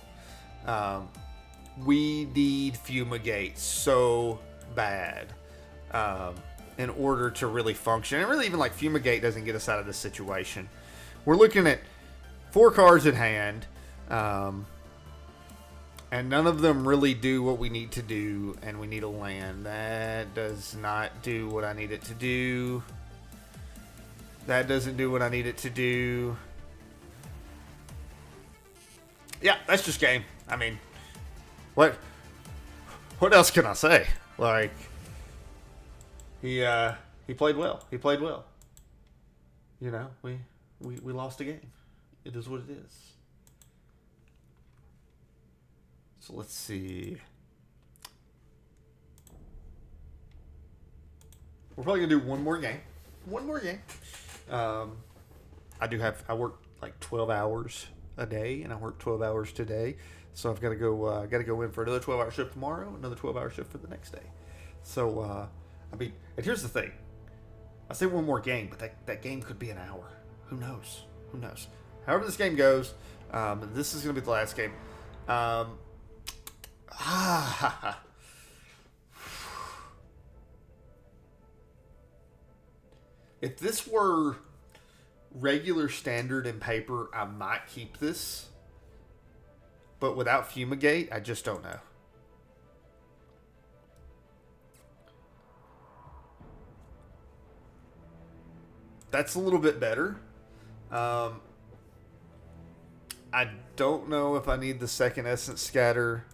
We need Fumigate so bad. In order to really function. And really even like Fumigate doesn't get us out of this situation. We're looking at 4 cards in hand. And none of them really do what we need to do. And we need a land. That does not do what I need it to do. That doesn't do what I need it to do. Yeah, that's just game. I mean, what else can I say? Like, He played well. He played well. You know, we lost a game. It is what it is. So let's see. We're probably gonna do one more game. One more game. I work like 12 hours a day, and I work 12 hours today. So I've got to go in for another 12-hour shift tomorrow, another 12-hour shift for the next day. So I mean, and here's the thing. I say one more game, but that game could be an hour. Who knows? Who knows? However this game goes, this is going to be the last game. If this were regular standard and paper, I might keep this. But without Fumigate, I just don't know. That's a little bit better. I don't know if I need the second Essence Scatter.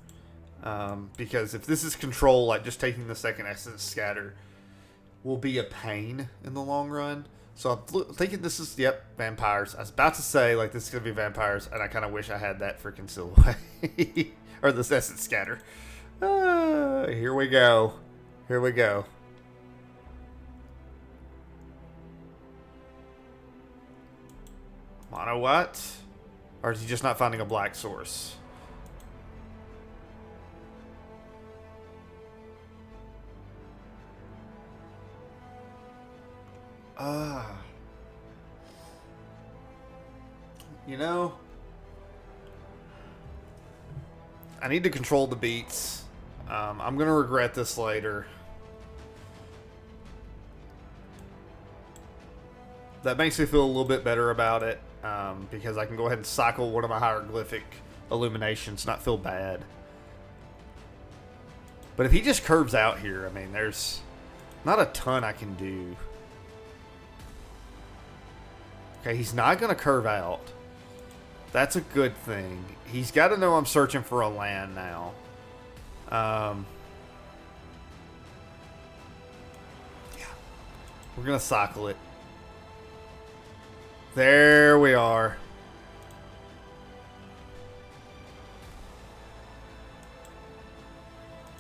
Because if this is control, like just taking the second Essence Scatter will be a pain in the long run. So I'm thinking this is, vampires. I was about to say, like, this is going to be vampires, and I kind of wish I had that freaking Seal Away. Or this Essence Scatter. Here we go. Here we go. Mono what? Or is he just not finding a black source? You know, I need to control the beats. I'm going to regret this later. That makes me feel a little bit better about it, because I can go ahead and cycle one of my hieroglyphic illuminations, not feel bad. But if he just curves out here, I mean, there's not a ton I can do. Okay, he's not going to curve out. That's a good thing. He's got to know I'm searching for a land now. Yeah. We're going to cycle it. There we are.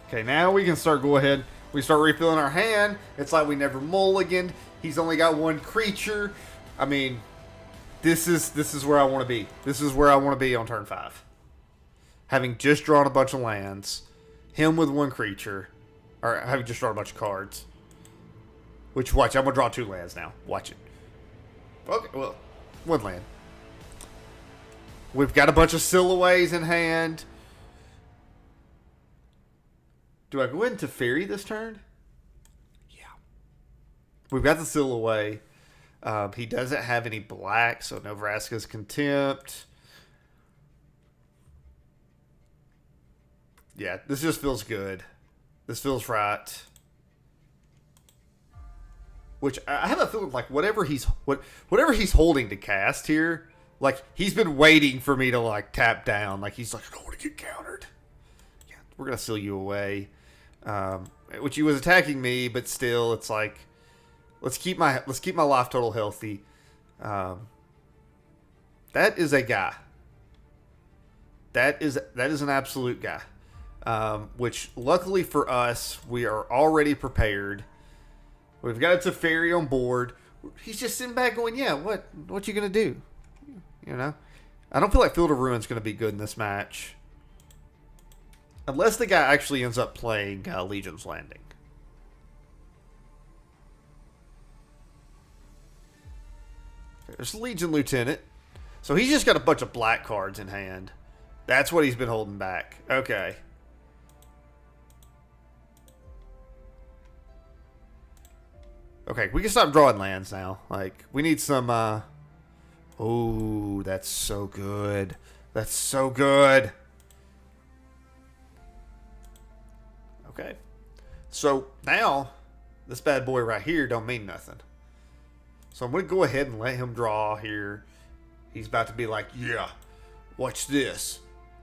Okay, now we can start go ahead. We start refilling our hand. It's like we never mulliganed. He's only got one creature. I mean, this is where I want to be. This is where I want to be on turn 5. having just drawn a bunch of lands, him with one creature, or having just drawn a bunch of cards. Which, watch, I'm going to draw 2 lands now. Watch it. Okay, well, 1 land. We've got a bunch of Silhouettes in hand. Do I go into Fairy this turn? Yeah. We've got the Silhouette. He doesn't have any black, so no Vraska's Contempt. Yeah, this just feels good. This feels right. Which I have a feeling like whatever he's holding to cast here, like he's been waiting for me to like tap down. Like he's like, I don't want to get countered. Yeah, we're gonna seal you away. Which he was attacking me, but still, it's like let's keep my life total healthy. That is a guy. That is an absolute guy. Which luckily for us, we are already prepared. We've got a Teferi on board. He's just sitting back going, yeah, what you going to do? You know? I don't feel like Field of Ruin's going to be good in this match. Unless the guy actually ends up playing Legion's Landing. There's Legion Lieutenant. So he's just got a bunch of black cards in hand. That's what he's been holding back. Okay. Okay, we can stop drawing lands now. Like, we need some, oh, that's so good. That's so good. Okay. So, now, this bad boy right here don't mean nothing. So, I'm going to go ahead and let him draw here. He's about to be like, yeah, watch this.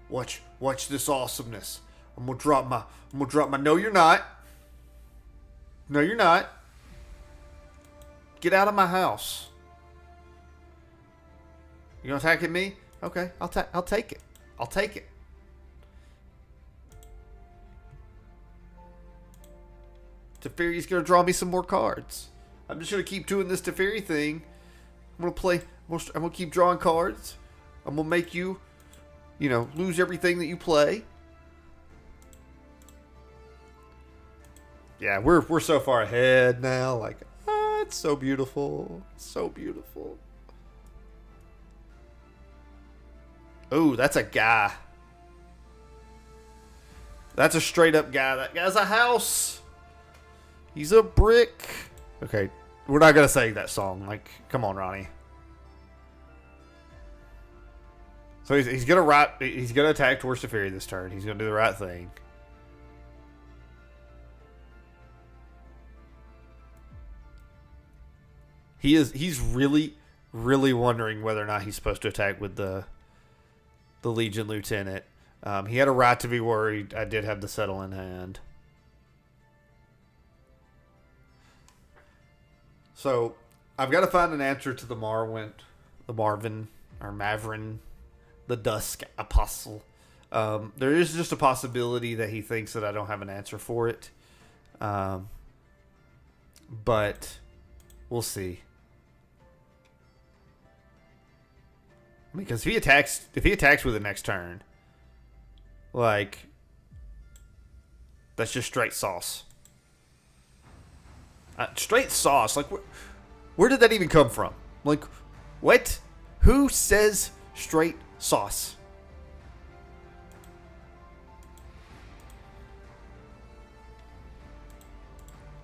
Watch this awesomeness. I'm going to drop my, no, you're not. No, you're not. Get out of my house. You gonna attack at me? Okay, I'll take it. I'll take it. Teferi's gonna draw me some more cards. I'm just gonna keep doing this Teferi thing. I'm gonna keep drawing cards. I'm gonna make you, lose everything that you play. Yeah, we're so far ahead now. Like, it's so beautiful. So beautiful. Oh, that's a guy. That's a straight up guy. That guy's a house. He's a brick. Okay, we're not going to sing that song. Like, come on, Ronnie. So he's going to attack towards Teferi this turn. He's going to do the right thing. He's really, really wondering whether or not he's supposed to attack with the Legion Lieutenant. He had a right to be worried. I did have the settle in hand. So I've got to find an answer to the Mavrin, the Dusk Apostle. There is just a possibility that he thinks that I don't have an answer for it. But we'll see. Because if he attacks with the next turn, like, that's just straight sauce. Straight sauce. Like, where did that even come from? Like, what? Who says straight sauce?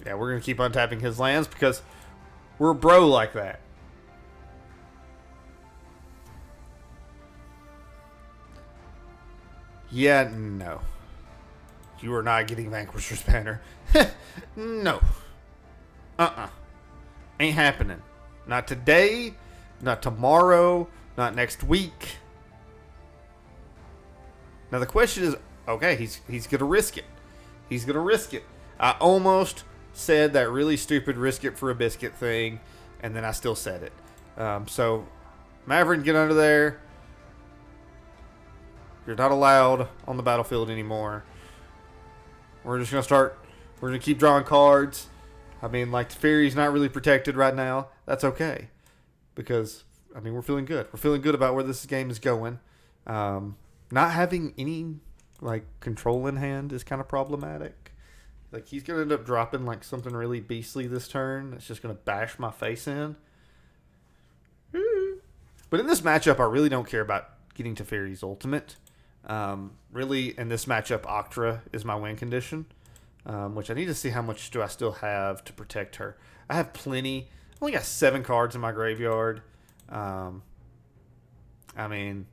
Yeah, we're going to keep untapping his lands because we're a bro like that. Yeah, no. You are not getting Vanquisher's Banner. No. Ain't happening. Not today, not tomorrow, not next week. Now the question is, okay, he's going to risk it. He's going to risk it. I almost said that really stupid risk it for a biscuit thing, and then I still said it. So, Maverick, get under there. You're not allowed on the battlefield anymore. We're just going to keep drawing cards. I mean, like, Teferi's not really protected right now. That's okay. Because, I mean, we're feeling good. We're feeling good about where this game is going. not having any like control in hand is kind of problematic. Like he's gonna end up dropping like something really beastly this turn. It's just gonna bash my face in. But in this matchup, I really don't care about getting Teferi's ultimate. Really, in this matchup, Octra is my win condition, which I need to see how much do I still have to protect her. I have plenty. I only got 7 cards in my graveyard. I mean,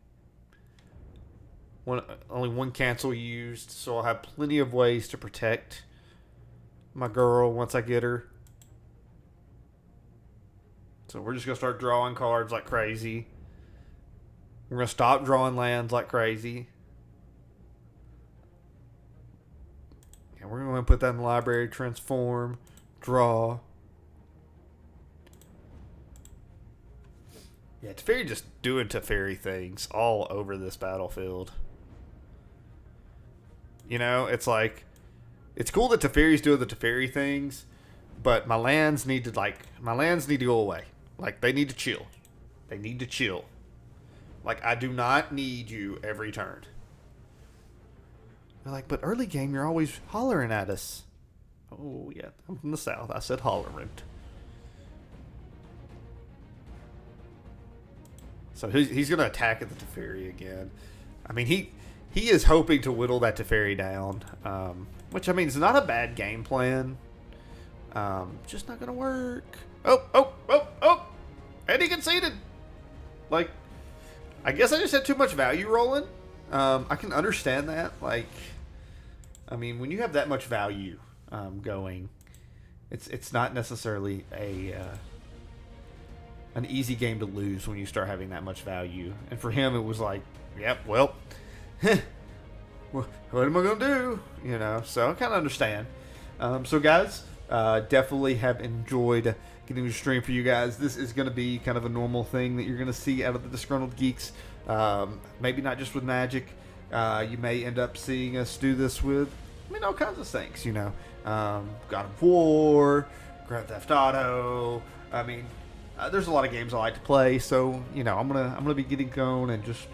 only 1 cancel used, so I'll have plenty of ways to protect my girl once I get her. So we're just going to start drawing cards like crazy. We're going to stop drawing lands like crazy. And we're going to put that in the library, transform, draw. Yeah, Teferi just doing Teferi things all over this battlefield. You know, it's like, it's cool that Teferi's doing the Teferi things, but my lands need to go away. Like, they need to chill. They need to chill. Like, I do not need you every turn. They're like, but early game, you're always hollering at us. Oh, yeah, I'm from the South. I said hollering. So he's going to attack at the Teferi again. I mean, he is hoping to whittle that Teferi down, which, I mean, is not a bad game plan. Just not going to work. Oh. And he conceded. Like, I guess I just had too much value rolling. I can understand that. Like, I mean, when you have that much value going, it's not necessarily an easy game to lose when you start having that much value. And for him, it was like, yep, well, what am I going to do? You know, so I kind of understand. So, guys, definitely have enjoyed getting to stream for you guys. This is going to be kind of a normal thing that you're going to see out of the Disgruntled Geeks. Maybe not just with Magic. You may end up seeing us do this with, I mean, all kinds of things, you know. God of War, Grand Theft Auto. I mean, there's a lot of games I like to play, so, you know, I'm gonna be getting going and just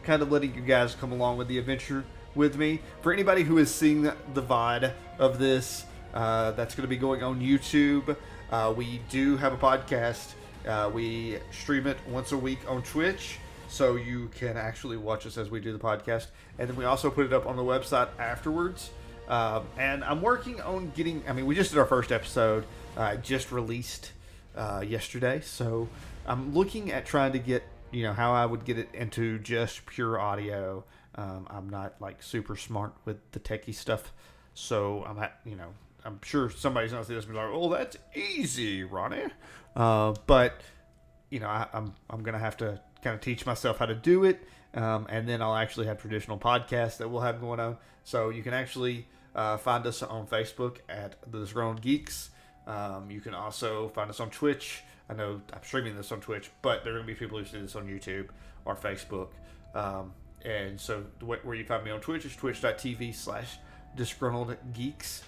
kind of letting you guys come along with the adventure with me. For anybody who is seeing the VOD of this, that's going to be going on YouTube. We do have a podcast. We stream it once a week on Twitch, so you can actually watch us as we do the podcast. And then we also put it up on the website afterwards. And I'm working on getting, I mean, we just did our first episode, just released yesterday. So I'm looking at trying to get, you know, how I would get it into just pure audio. I'm not like super smart with the techie stuff. So I'm sure somebody's going to see this and be like, oh, that's easy, Ronnie. But, you know, I'm going to have to kind of teach myself how to do it. And then I'll actually have traditional podcasts that we'll have going on. So you can actually find us on Facebook at the Disgruntled Geeks. You can also find us on Twitch. I know I'm streaming this on Twitch, but there are going to be people who see this on YouTube or Facebook. And so where you find me on Twitch is twitch.tv/disgruntledgeeks.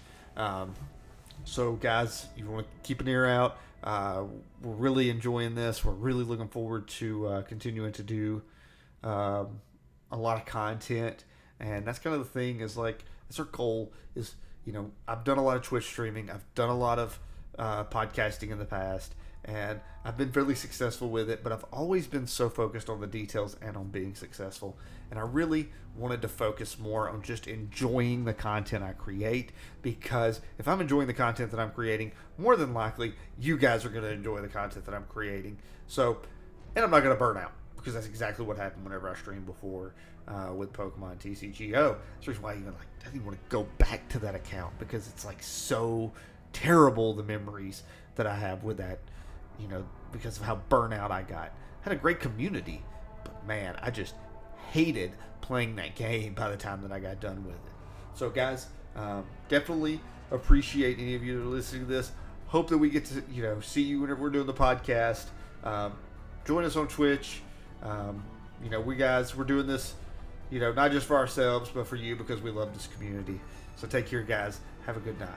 So guys, you want to keep an ear out. We're really enjoying this. We're really looking forward to continuing to do a lot of content. And that's kind of the thing is like, that's our goal is, you know, I've done a lot of Twitch streaming. I've done a lot of podcasting in the past. And I've been fairly successful with it, but I've always been so focused on the details and on being successful. And I really wanted to focus more on just enjoying the content I create, because if I'm enjoying the content that I'm creating, more than likely you guys are going to enjoy the content that I'm creating. So, and I'm not going to burn out, because that's exactly what happened whenever I streamed before with Pokemon TCGO. That's the reason why I didn't want to go back to that account, because it's like so terrible, the memories that I have with that. You know, because of how burnout I got. Had a great community, but man, I just hated playing that game by the time that I got done with it. So guys, definitely appreciate any of you that are listening to this. Hope that we get to, you know, see you whenever we're doing the podcast. Join us on Twitch. You know, we're doing this, you know, not just for ourselves, but for you, because we love this community. So take care, guys. Have a good night.